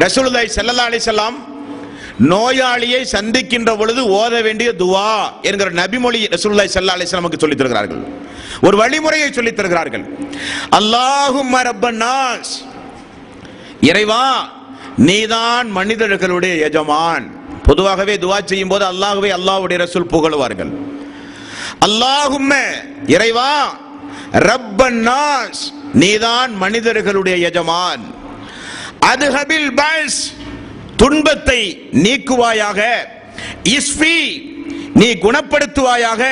ரசூலுல்லாஹி ஸல்லல்லாஹு அலைஹி வஸல்லம் நோயாளியை சந்திக்கின்ற பொழுது ஓத வேண்டிய துஆ என்கிற நபிமொழி ரசூலுல்லாஹி ஸல்லல்லாஹு அலைஹி வஸல்லம் சொல்லித் தருகிறார்கள். ஒரு வழிமுறையை சொல்லித் தருகிறார்கள். அல்லாஹும்ம ரப்பன் நாஸ், இறைவா நீதான் மனிதர்களுடைய எஜமான். பொதுவாகவே துஆ செய்யும் போது அல்லாஹ்வை அல்லாஹ்வுடைய ரசூல் புகழுவார்கள். அல்லாஹும்ம இறைவா, ரப்பன் நாஸ் நீதான் மனிதர்களுடைய எஜமான், அதுஹபில் பஸ் துன்பத்தை நீக்குவாயாக, இஸ்ஃபி நீ குணப்படுத்துவாயாக,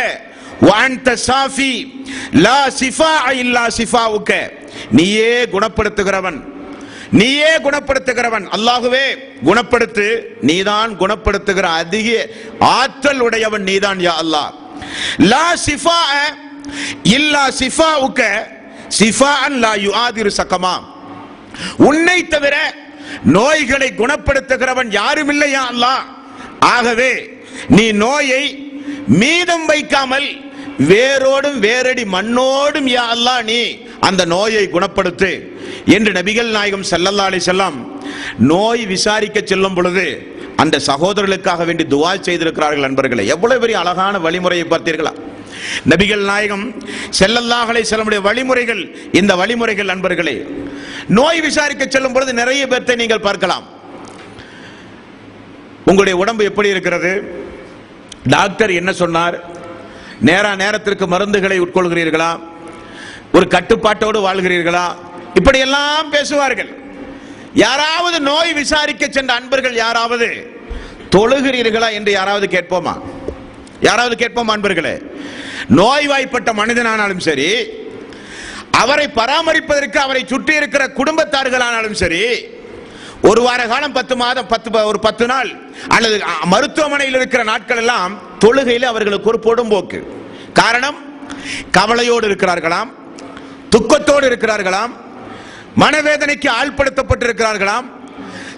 வஅன்த ஸாஃபி லா ஷிஃபா இல்லா ஷிஃபாஉக நீயே குணப்படுத்துகிறவன், நீயே குணப்படுத்துகிறவன். அல்லாஹ்வே குணப்படுத்து, நீதான் குணப்படுத்துகிற அதிக ஆற்றல் உடையவன் நீதான் யா அல்லாஹ். லா ஷிஃபா இல்லா ஷிஃபாஉக ஷிஃபாஅன் லா யுஆதிரு ஸகமா, உன்னை தவிர நோய்களை குணப்படுத்துகிறவன் யாரும் இல்லை யா அல்லாஹ். ஆகவே நீ நோயை மீதம் வைக்காமல் வேரோடும் வேரடி மண்ணோடும் யா அல்லாஹ் நீ அந்த நோயை குணப்படுத்து என்று நபிகள் நாயகம் ஸல்லல்லாஹு அலைஹி வஸல்லம் நோய் விசாரிக்க செல்லும் பொழுது அந்த சகோதரர்களுக்காக வேண்டி துஆ செய்திருக்கிறார்கள். நண்பர்களே, எவ்வளவு பெரிய அழகான வழிமுறையை பார்த்தீர்களா? நபிகள் நாயகம் ஸல்லல்லாஹு அலைஹி வஸல்லம் வழிமுறைகள், இந்த வழிமுறைகள் நண்பர்களே. நோய் விசாரிக்க செல்லும் பொழுது நிறைய பேர்த்தை நீங்கள் பார்க்கலாம். உங்களுடைய உடம்பு எப்படி இருக்கிறது, டாக்டர் என்ன சொன்னார், நேரத்திற்கு மருந்துகளை உட்கொள்கிறீர்களா, ஒரு கட்டுப்பாட்டோடு வாழ்கிறீர்களா, இப்படியெல்லாம் பேசுவார்கள். யாராவது நோய் விசாரிக்க சென்ற அன்பர்கள் யாராவது தொழுகிறீர்களா என்று யாராவது கேட்போமா? யாராவது கேட்போமா அன்பர்களே? நோய்வாய்ப்பட்ட மனிதனானாலும் சரி, அவரை பராமரிப்பதற்கு அவரை சுற்றி இருக்கிற குடும்பத்தார்களானாலும் சரி, ஒரு வார காலம் 10 மாதம் 10 நாள் அல்லது மருத்துவமனையில் இருக்கிற நாட்கள் எல்லாம் தொழுகையில் அவர்களுக்கு ஒரு பொடும்போக்கு. காரணம், கவலையோடு இருக்கிறார்களாம், துக்கத்தோடு இருக்கிறார்களாம், மனவேதனைக்கு ஆழ்படுத்தப்பட்டிருக்கிறார்களாம்,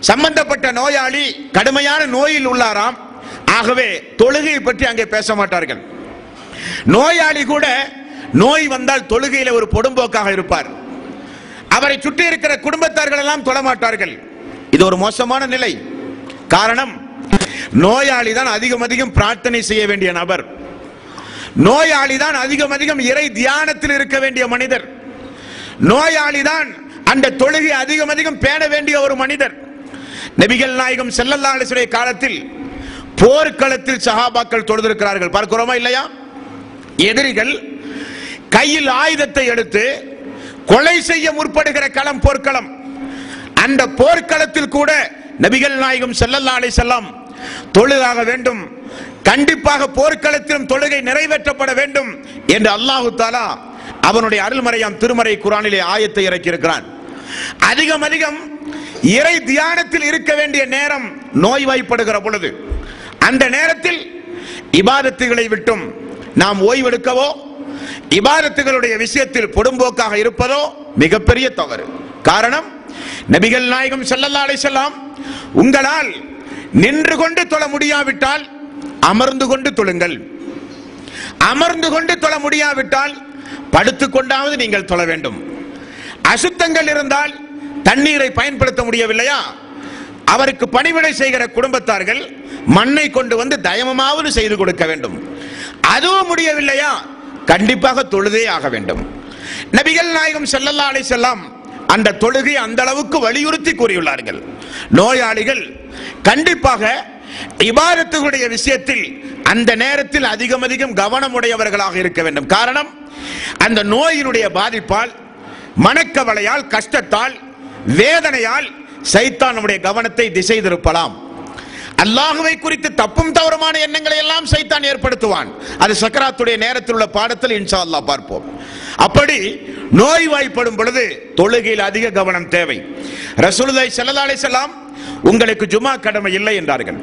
சம்பந்தப்பட்ட நோயாளி கடுமையான நோயில் உள்ளாராம். ஆகவே தொழுகையை பற்றி அங்கே பேச மாட்டார்கள். நோயாளி கூட நோய் வந்தால் தொழுகையில் ஒரு பொடும்போக்காக இருப்பார். அவரை சுற்றி இருக்கிற குடும்பத்தார்கள் எல்லாம் தொழமாட்டார்கள். இது ஒரு மோசமான நிலை. காரணம், நோயாளி தான் அதிகம் பிரார்த்தனை செய்ய வேண்டிய நபர், நோயாளி தான் அதிகம் இறை தியானத்தில் இருக்க வேண்டிய மனிதர், நோயாளி தான் அந்த தொழுகை அதிகம் பேண வேண்டிய ஒரு மனிதர். நபிகள் நாயகம் ஸல்லல்லாஹு அலைஹி வஸல்லம் காலத்தில் போர்க்களத்தில் சஹாபாக்கள் தொழுதிருக்கிறார்கள். பார்க்கிறோமா இல்லையா? எதிரிகள் கையில் ஆயுதத்தை எடுத்து கொலை செய்ய முற்படுகிற களம் போர்க்களம். அந்த போர்க்களத்தில் கூட நபிகள் நாயகம் ஸல்லல்லாஹு அலைஹி வஸல்லம் தொழுதாக வேண்டும், கண்டிப்பாக போர்க்களத்திலும் தொழுகை நிறைவேற்றப்பட வேண்டும் என்று அல்லாஹ் தஆலா அவனுடைய அருள்மறையாம் திருமறை குர்ஆனிலே ஆயத்தை இறக்கி இருக்கிறான். அதிகம் இறை தியானத்தில் இருக்க வேண்டிய நேரம் நோய்வாய்ப்படுகிற பொழுது, அந்த நேரத்தில் இபாதத்துகளை விட்டும் நாம் ஓய்வெடுக்கவோ இபாதத்துகளுடைய விஷயத்தில் பொடும்போக்காக இருப்பதோ மிகப்பெரிய தவறு. காரணம், நபிகள் நாயகம் ஸல்லல்லாஹு அலைஹி வஸல்லம் உங்களால் நின்று கொண்டு தொழ முடியாவிட்டால் அமர்ந்து கொண்டு தொழுங்கள், அமர்ந்து கொண்டு தொழ முடியாவிட்டால் படுத்துக் கொண்டாவது நீங்கள் தொழ வேண்டும். அசுத்தங்கள் இருந்தால் தண்ணீரை பயன்படுத்த முடியவில்லையா, அவருக்கு பணிவிடை செய்கிற குடும்பத்தார்கள் மண்ணை கொண்டு வந்து தயமமாவது செய்து கொடுக்க வேண்டும். அதுவும் முடியவில்லையா, கண்டிப்பாக தொழுதே ஆக வேண்டும். நபிகள் நாயகம் ஸல்லல்லாஹு அலைஹி வஸல்லம் அந்த தொழுகை அந்த அளவுக்கு வலியுறுத்தி கூறியுள்ளார்கள். நோயாளிகள் கண்டிப்பாக இபாதத்துடைய விஷயத்தில் அந்த நேரத்தில் அதிகம் கவனமுடையவர்களாக இருக்க வேண்டும். காரணம், அந்த நோயினுடைய பாதிப்பால், மனக்கவலையால், கஷ்டத்தால், வேதனையால் சைத்தான் நம்முடைய கவனத்தை திசை திருப்பலாம். அல்லாஹ்வை குறித்து தப்பும் தவறுமான எண்ணங்களை எல்லாம் சைத்தான் ஏற்படுத்துவான். அது சக்கராத்துடைய நேரத்தில் உள்ள பாடத்தில் இன்ஷா அல்லாஹ் பார்ப்போம். அப்படி நோய்வாய்ப்படும் பொழுது தொழுகையில் அதிக கவனம் தேவை. ரசூலுல்லாஹி ஸல்லல்லாஹு அலைஹி வஸல்லம் உங்களுக்கு ஜுமா கடமை இல்லை என்றார்கள்,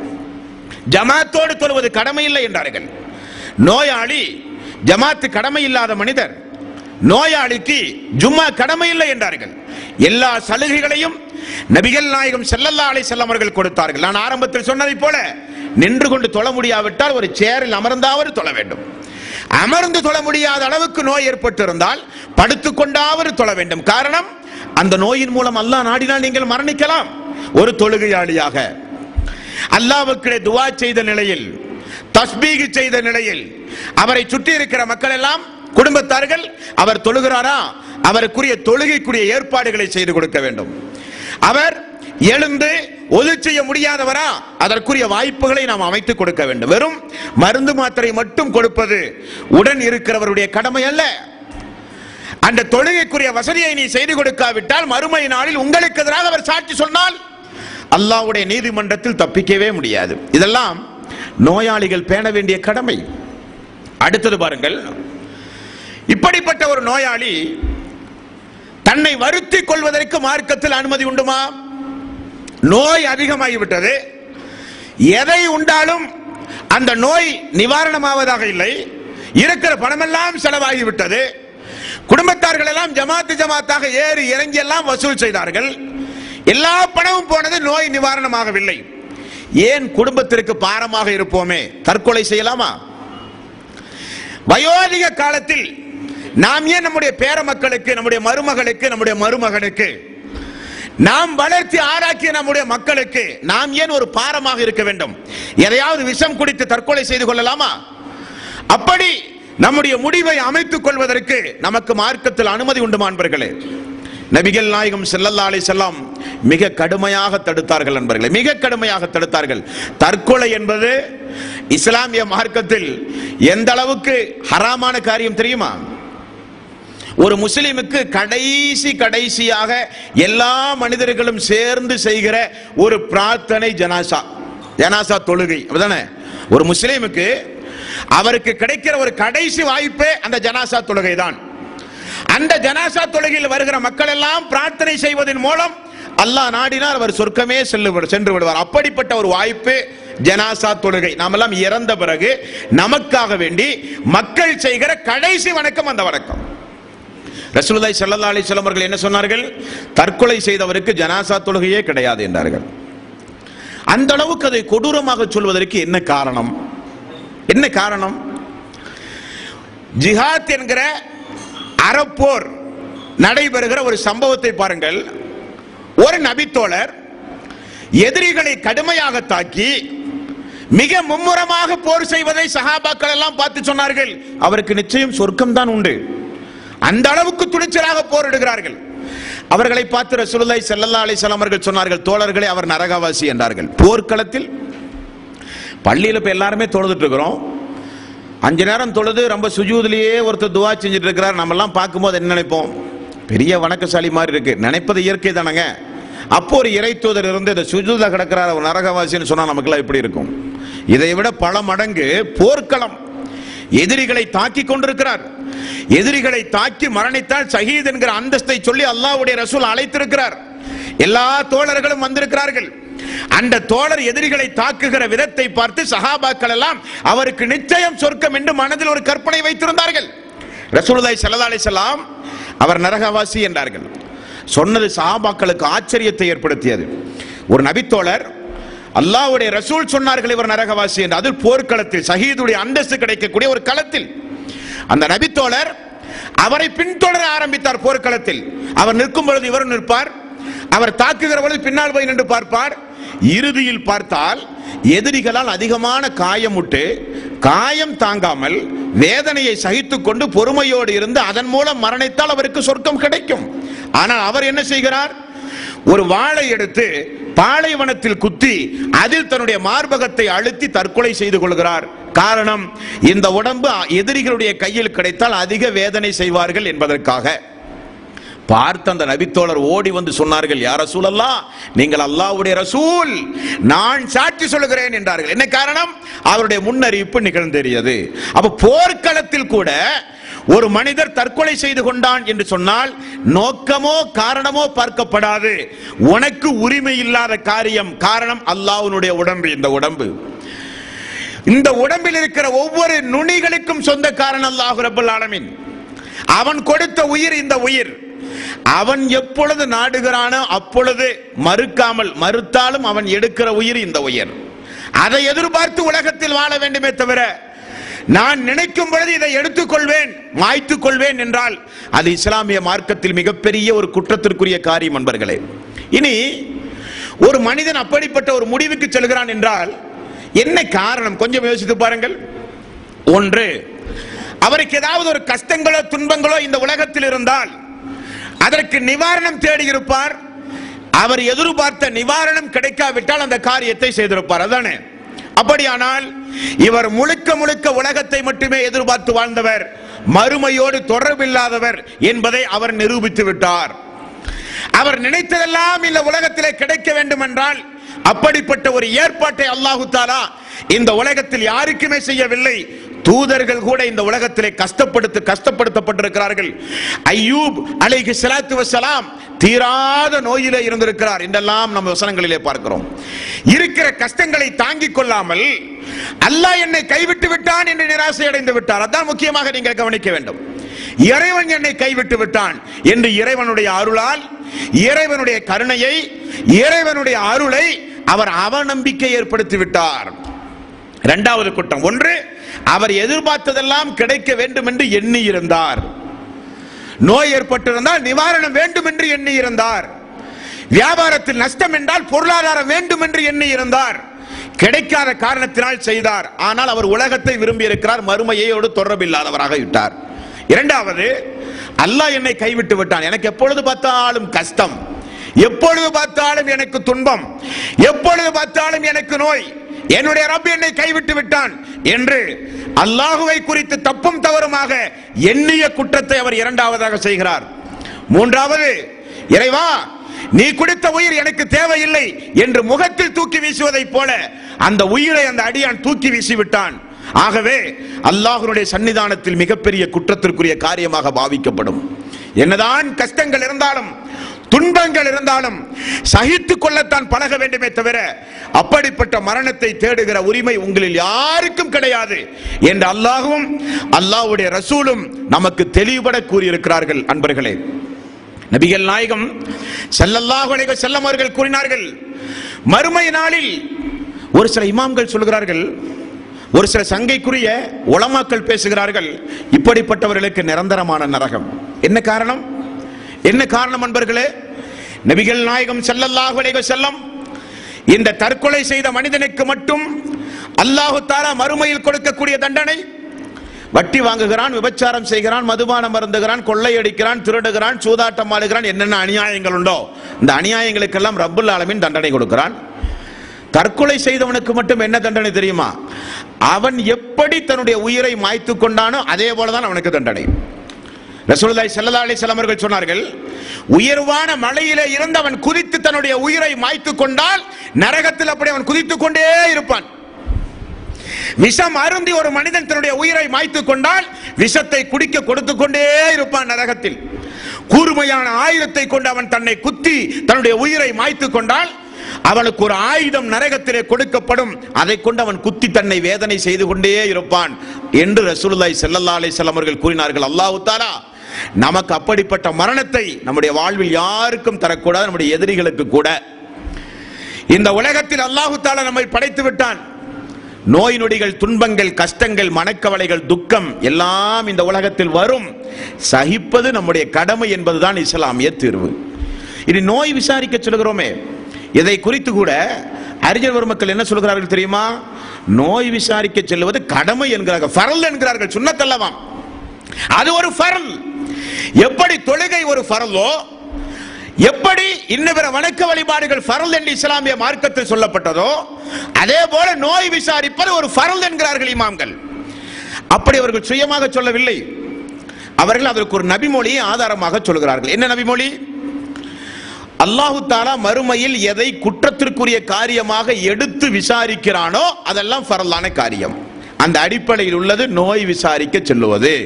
ஜமாத்தோடு தொழுவது கடமை இல்லை என்றார்கள். நோயாளி ஜமாத்து கடமை இல்லாத மனிதர், நோயாளிக்கு ஜும்மா கடமை இல்லை என்றார்கள். எல்லா சலுகைகளையும் நபிகள் நாயகம் ஸல்லல்லாஹு அலைஹி வஸல்லம் அவர்கள் கொடுத்தார்கள். நான் ஆரம்பத்தில் சொன்னதை போல நின்று கொண்டு தொழ முடியாவிட்டால் ஒரு சேரில் அமர்ந்தாவது தொழ வேண்டும். அமர்ந்து தொழ முடியாத அளவுக்கு நோய் ஏற்பட்டிருந்தால் படுத்துக் கொண்டாவது தொழ வேண்டும். காரணம், அந்த நோயின் மூலம் அல்லாஹ் நாடினால் நீங்கள் மரணிக்கலாம். ஒரு தொழுகையாளியாக அல்லாஹ்வுக்கு துஆ செய்த நிலையில், தஸ்பீஹ் செய்த நிலையில், அவரை சுற்றி இருக்கிற மக்கள் எல்லாம் குடும்பத்தார்கள் அவர் தொழுகிறாரா, அவருக்குரிய தொழுகைக்குரிய ஏற்பாடுகளை செய்து கொடுக்க வேண்டும். அவர் எழுந்து ஒது செய்ய முடியாதவரா, அதற்குரிய வாய்ப்புகளை நாம் அமைத்துக் கொடுக்க வேண்டும். வெறும் மருந்து மாத்திரை மட்டும் கொடுப்பது உடன் இருக்கிறவருடைய கடமை அல்ல. அந்த தொழுகைக்குரிய வசதியை நீ செய்து கொடுக்காவிட்டால் மறுமை நாளில் உங்களுக்கு எதிராக அவர் சாட்சி சொன்னால் அல்லாஹ்வுடைய நீதிமன்றத்தில் தப்பிக்கவே முடியாது. இதெல்லாம் நோயாளிகள் பேண வேண்டிய கடமை. அடுத்தது பாருங்கள், இப்படிப்பட்ட ஒரு நோயாளி தன்னை வருத்திக் கொள்வதற்கு மார்க்கத்தில் அனுமதி உண்டுமா? நோய் அதிகமாகிவிட்டது, எதை உண்டாலும் அந்த நோய் நிவாரணமாவதாக இல்லை, இருக்கிற பணமெல்லாம் செலவாகிவிட்டது, குடும்பத்தார்கள் எல்லாம் ஜமாத்தாக ஏறி இறங்கி எல்லாம் வசூல் செய்தார்கள், எல்லா பணமும் போனது, நோய் நிவாரணமாகவில்லை. ஏன் குடும்பத்திற்கு பாரமாக இருப்போமே, தற்கொலை செய்யலாமா? வயோதிக காலத்தில் நாம் ஏன் நம்முடைய பேர மக்களுக்கு, நம்முடைய மருமகளுக்கு, நம்முடைய மருமகனுக்கு, நாம் வளர்த்தி ஆராக்கிய நம்முடைய மக்களுக்கு நாம் ஏன் ஒரு பாரமாக இருக்க வேண்டும்? எதையாவது விஷம் குடித்து தற்கொலை செய்து கொள்ளலாமா? அப்படி நம்முடைய முடிவை அமைத்துக் கொள்வதற்கு நமக்கு மார்க்கத்தில் அனுமதி உண்டு நண்பர்களே. நபிகள் நாயகம் ஸல்லல்லாஹு அலைஹி வஸல்லம் மிக கடுமையாக தடுத்தார்கள் நண்பர்களே, மிக கடுமையாக தடுத்தார்கள். தற்கொலை என்பது இஸ்லாமிய மார்க்கத்தில் எந்த அளவுக்கு ஹராமான காரியம் தெரியுமா? ஒரு முஸ்லிமுக்கு கடைசியாக எல்லா மனிதர்களும் சேர்ந்து செய்கிற ஒரு பிரார்த்தனை ஜனாசா தொழுகை. அப்படிதானே? ஒரு முஸ்லிமுக்கு அவருக்கு கிடைக்கிற ஒரு கடைசி வாய்ப்பே அந்த ஜனாசா தொழுகை தான். அந்த ஜனாசா தொழுகையில் வருகிற மக்கள் எல்லாம் பிரார்த்தனை செய்வதன் மூலம் அல்லாஹ் நாடினார் அவர் சொர்க்கமே சென்று விடுவார். அப்படிப்பட்ட ஒரு வாய்ப்பு ஜனாசா தொழுகை. நாம் எல்லாம் இறந்த பிறகு நமக்காக வேண்டி மக்கள் செய்கிற கடைசி வணக்கம் அந்த வணக்கம். ரசூலுல்லாஹி ஸல்லல்லாஹு அலைஹி வஸல்லம் அவர்கள் என்ன சொன்னார்கள்? தற்கொலை செய்தவருக்கு ஜனாசா தொழுகையே கிடையாது என்றார்கள். அந்த அளவுக்கு அதை கொடூரமாக சொல்வதற்கு என்ன காரணம்? என்ன காரணம்? ஜிஹாத் என்கிற அறப்போர் நடைபெறுகிற ஒரு சம்பவத்தை பாருங்கள். ஒரு நபித்தோழர் எதிரிகளை கடுமையாக தாக்கி மிக மும்முரமாக போர் செய்வதை சஹாபாக்கள் எல்லாம் பார்த்து சொன்னார்கள், அவருக்கு நிச்சயம் சொர்க்கம் தான் உண்டு. அந்த அளவுக்கு துணிச்சலாக போரிடுகிறார்கள். அவர்களை பார்த்து ரசூலுல்லாஹி ஸல்லல்லாஹு அலைஹி வஸல்லம் அவர்கள் சொன்னார்கள், தோழர்களே அவர் நரகவாசி என்றார்கள். போர்க்களத்தில் பள்ளியில் இப்ப எல்லாருமே தொழுதுட்டு இருக்கிறோம், 5 நேரம் தொழுது ரொம்ப சுஜூதிலேயே ஒருத்தர் துவா செஞ்சுட்டு இருக்கிறார். நம்ம எல்லாம் பார்க்கும்போது என்ன நினைப்போம்? பெரிய வணக்கசாலி மாதிரி இருக்கு, நினைப்பது இயற்கை தானங்க. அப்போ ஒரு இறை தூதர் இருந்து இந்த சுஜூத கிடக்கிறார் ஒரு நரகவாசின்னு சொன்னா நமக்குலாம் எப்படி இருக்கும்? இதை விட பல மடங்கு போர்க்களம், எதிரிகளை தாக்கி கொண்டிருக்கிறார். எதிரிகளை தாக்கி மரணித்தால் ஷஹீத் என்கிற அந்தஸ்தை சொல்லி அல்லாஹ்வுடைய ரசூல் அழைத்திருக்கிறார். எல்லா தோழர்களும் வந்திருக்கிறார்கள். அந்த தோழர் எதிரிகளை தாக்குகிற விதத்தை பார்த்து சஹாபாக்கள் எல்லாம் அவருக்கு நிச்சயம் சொர்க்கம் என்று மனதில் ஒரு கற்பனை வைத்திருந்தார்கள். ரசூலுல்லாஹி ஸல்லல்லாஹு அலைஹி வஸல்லம் அவர் நரகவாசி என்றார்கள். சொன்னது சஹாபாக்களுக்கு ஆச்சரியத்தை ஏற்படுத்தியது. ஒரு நபித்தோழர் அல்லாஹ்வுடைய ரசூல் சொன்னார்கள் இவர் நரகவாசி என்று, அது போர்க்களத்தில் ஷஹீதுடைய அந்தஸ்து கிடைக்கக்கூடிய ஒரு களத்தில். அந்த நபித்தோழர் அவரை பின்தொடர ஆரம்பித்தார். போர்க்களத்தில் அவர் நிற்கும் பொழுது இவரும் நிற்பார், அவர் தாக்குகிற பொழுது பின்னால் போய் நின்று பார்ப்பார். இறுதியில் பார்த்தால் எதிரிகளால் அதிகமான காயமுட்டு காயம் தாங்காமல் வேதனையை சகித்துக் கொண்டு பொறுமையோடு இருந்து அதன் மூலம் மரணித்தால் அவருக்கு சொர்க்கம் கிடைக்கும். ஆனால் அவர் என்ன செய்கிறார்? ஒரு வாளை எடுத்து பாலைவனத்தில் குத்தி அதில் தன்னுடைய மார்பகத்தை அழுத்தி தற்கொலை செய்து கொள்கிறார். காரணம், இந்த உடம்பு எதிரிகளுடைய கையில் கிடைத்தால் அதிக வேதனை செய்வார்கள் என்பதற்காக. பார்த்த அந்த நபித்தோழர் ஓடி வந்து சொன்னார்கள், யா ரசூலல்லாஹ், நீங்கள் அல்லாஹ்வுடைய ரசூல், நான் சாட்சி சொல்கிறேன் என்றார்கள். என்ன காரணம்? அவருடைய முன்னறிவிப்பு நிகழ்ந்தேறியது. அப்ப போர்க்களத்தில் கூட ஒரு மனிதர் தற்கொலை செய்து கொண்டான் என்று சொன்னால் நோக்கமோ காரணமோ பார்க்கப்படாது. உனக்கு உரிமை இல்லாத காரியம். காரணம், அல்லாஹ்வுடைய உடம்பு. இந்த உடம்பில் இருக்கிற ஒவ்வொரு நுனிகளுக்கும் சொந்தக்காரன் அல்லாஹ் ரப்பல் ஆலமீன். அவன் கொடுத்த உயிர் இந்த உயிர். அவன் எப்பொழுது நாடுகிறானோ அப்பொழுது மறுத்தாலும் அவன் எடுக்கிற உயிர் இந்த உயிர். அதை எதிர்பார்த்து உலகத்தில் வாழ வேண்டுமே தவிர நான் நினைக்கும் பொழுது இதை எடுத்துக்கொள்வேன், மாய்த்துக் கொள்வேன் என்றால் அது இஸ்லாமிய மார்க்கத்தில் மிகப்பெரிய ஒரு குற்றத்திற்குரிய காரியம் நண்பர்களே. இனி ஒரு மனிதன் அப்படிப்பட்ட ஒரு முடிவுக்கு செல்கிறான் என்றால் என்ன காரணம்? கொஞ்சம் யோசித்து பாருங்கள். ஒன்று, அவருக்கு ஏதாவது ஒரு கஷ்டங்களோ துன்பங்களோ இந்த உலகத்தில் இருந்தால் அதற்கு நிவாரணம் தேடி இருப்பார். அவர் எதிர்பார்த்த நிவாரணம் கிடைக்காவிட்டால் அந்த காரியத்தை செய்திருப்பார். அதானே? அப்படியானால் இவர் முழுக்க முழுக்க உலகத்தை மட்டுமே எதிர்பார்த்து வாழ்ந்தவர், மறுமையோடு தொடர்பில்லாதவர் என்பதை அவர் நிரூபித்து விட்டார். அவர் நினைத்ததெல்லாம் இந்த உலகத்திலே கிடைக்க வேண்டும் என்றால் அப்படிப்பட்ட ஒரு ஏற்பாட்டை அல்லாஹு தஆலா இந்த உலகத்தில் யாருக்குமே செய்யவில்லை. தூதர்கள் கூட இந்த உலகத்திலே கஷ்டப்படுத்தப்பட்டிருக்கிறார்கள். அய்யூப் அலைஹி ஸலாத்து வஸ்ஸலாம் தீராத நோயிலே இருந்திருக்கிறார் என்றெல்லாம் நம்ம வசனங்களிலே பார்க்கிறோம். இருக்கிற கஷ்டங்களை தாங்கிக் கொள்ளாமல் அல்லாஹ் என்னை கைவிட்டு விட்டான் என்று நிராசை அடைந்து விட்டார். அதான் முக்கியமாக நீங்கள் கவனிக்க வேண்டும். இறைவன் என்னை கைவிட்டு விட்டான் என்று இறைவனுடைய அருளால், இறைவனுடைய கருணையை, இறைவனுடைய அருளை அவர் அவநம்பிக்கை ஏற்படுத்தி விட்டார். இரண்டாவது குற்றம். ஒன்று, அவர் எதிர்பார்த்ததெல்லாம் கிடைக்க வேண்டும் என்று எண்ணி இருந்தார். நோய் ஏற்பட்டிருந்தால் நிவாரணம் வேண்டும் என்று எண்ணி இருந்தார். வியாபாரத்தில் நஷ்டம் என்றால் பொருளாதாரம் வேண்டும் என்று எண்ணி இருந்தார். கிடைக்காத காரணத்தினால் செய்தார். ஆனால் அவர் உலகத்தை விரும்பி இருக்கிறார், மறுமையோடு தொடர்பில்லாதவராக விட்டார். இரண்டாவது, அல்லாஹ் என்னை கைவிட்டு விட்டான், எனக்கு எப்பொழுது பார்த்தாலும் கஷ்டம், எப்பொழுது பார்த்தாலும் எனக்கு துன்பம், எப்பொழுது பார்த்தாலும் எனக்கு நோய், என்னுடைய ரப் என்னை கைவிட்டு விட்டான் என்று அல்லாஹுவை குறித்து தப்பும் தவறுமாக எண்ணிய குற்றத்தை அவர் இரண்டாவதாக செய்கிறார். மூன்றாவது, இறைவா நீ கொடுத்த உயிர் எனக்கு தேவையில்லை என்று முகத்தில் தூக்கி வீசுவதை போல அந்த உயிரை அந்த அடியான் தூக்கி வீசிவிட்டான். ஆகவே அல்லாஹ்வுடைய சன்னிதானத்தில் மிகப்பெரிய குற்றத்திற்குரிய காரியமாக பாவிக்கப்படும். என்னதான் கஷ்டங்கள் இருந்தாலும் துன்பங்கள் இருந்தாலும் சகித்துக் கொள்ளத்தான் பழக வேண்டுமே தவிர அப்படிப்பட்ட மரணத்தை தேடுகிற உரிமை உங்களில் யாருக்கும் கிடையாது என்று அல்லாஹ்வும் அல்லாஹ்வுடைய ரசூலும் நமக்கு தெளிவுபட கூறியிருக்கிறார்கள். அன்பர்களே, நபிகள் நாயகம் ஸல்லல்லாஹு அலைஹி வஸல்லம் அவர்கள் கூறினார்கள், மறுமை நாளில் ஒரு சில இமாம்கள் சொல்கிறார்கள், ஒரு சில சங்கைக்குரிய உலமாக்கள் பேசுகிறார்கள், இப்படிப்பட்டவர்களுக்கு நிரந்தரமான நரகம். என்ன காரணம்? என்ன காரணம் அன்பர்களே? நபிகள் நாயகம் ஸல்லல்லாஹு அலைஹி வஸல்லம் இந்த தற்கொலை செய்த மனிதனுக்கு மட்டும் அல்லாஹ் தஆலா மறுமையில் கொடுக்கக்கூடிய தண்டனை, வட்டி வாங்குகிறான், விபச்சாரம் செய்கிறான், மதுபானம் அருந்துகிறான், கொள்ளையடிக்கிறான், திருடுகிறான், சூதாட்டம் ஆடுகிறான், என்னென்ன அநியாயங்கள் உண்டோ இந்த அநியாயங்களுக்கெல்லாம் ரப்புல் ஆலமீன் தண்டனை கொடுக்கிறான். தற்கொலை செய்தவனுக்கு மட்டும் என்ன தண்டனை தெரியுமா? அவன் எப்படி தன்னுடைய உயிரை மாய்த்து கொண்டானோ அதே போலதான் அவனுக்கு தண்டனை. ரசூலுல்லாஹி ஸல்லல்லாஹு அலைஹி வஸல்லம் அவர்கள் சொன்னார்கள், உயர்வான மலையிலே இருந்து அவன் குதித்து தன்னுடைய உயிரை மாய்த்து கொண்டால் நரகத்தில் அப்படி அவன் குதித்துக் கொண்டே இருப்பான். விஷம் அருந்தி ஒரு மனிதன் தன்னுடைய உயிரை மாய்த்து கொண்டால் விஷத்தை குடிக்க கொடுத்து கொண்டே இருப்பான் நரகத்தில். கூர்மையான ஆயுதத்தை கொண்டு அவன் தன்னை குத்தி தன்னுடைய உயிரை மாய்த்து கொண்டால் அவனுக்கு ஒரு ஆயுதம் நரகத்திலே கொடுக்கப்படும், அதை கொண்டு அவன் குத்தி தன்னை வேதனை செய்து கொண்டே இருப்பான் என்று ரசூலுல்லாஹி ஸல்லல்லாஹு அலைஹி வஸல்லம் அவர்கள் கூறினார்கள். அல்லாஹ் தஆலா நமக்கு அப்படிப்பட்ட மரணத்தை நம்முடைய வாழ்வில் யாருக்கும் தரக்கூடாது, நம்முடைய எதிரிகளுக்கு கூட. இந்த உலகத்தில் அல்லாஹ் தஆலா நம்மை படைத்து விட்டான். நோய் நொடிகள், துன்பங்கள், கஷ்டங்கள், மனக்கவலைகள், துக்கம் எல்லாம் இந்த உலகத்தில் வரும். சகிப்பது நம்முடைய கடமை என்பதுதான் இஸ்லாமிய தீர்வு. இனி நோய் விசாரிக்க சொல்கிறோமே, இதை குறித்து கூட அறிஞர் பெருமக்கள் என்ன சொல்கிறார்கள் தெரியுமா? நோய் விசாரிக்க செல்வது கடமை என்கிறார்கள், ஃபர்ல் என்கிறார்கள், சுன்னத் அல்லவாம். அது ஒரு ஃபர்ல். எப்படி தொழுகை ஒரு ஃபர்லோ, எப்படி இன்ன பிற வணக்க வழிபாடுகள் ஃபர்ல் என்று இஸ்லாமிய மார்க்கத்தில் சொல்லப்பட்டதோ அதே போல நோய் விசாரிப்பது ஒரு ஃபர்ல் என்கிறார்கள் இமாம்கள். அப்படி அவர்கள் சுயமாக சொல்லவில்லை, அவர்கள் அதற்கு ஒரு நபிமொழியை ஆதாரமாக சொல்கிறார்கள். என்ன நபிமொழி? அல்லாஹு தஆலா மறுமையில் எதை குற்றத்திற்குரிய காரியமாக எடுத்து விசாரிக்கிறானோ அதெல்லாம் ஃபர்லான காரியம். அந்த அடிப்படையில் உள்ளது நோய் விசாரிக்க செல்லுவது.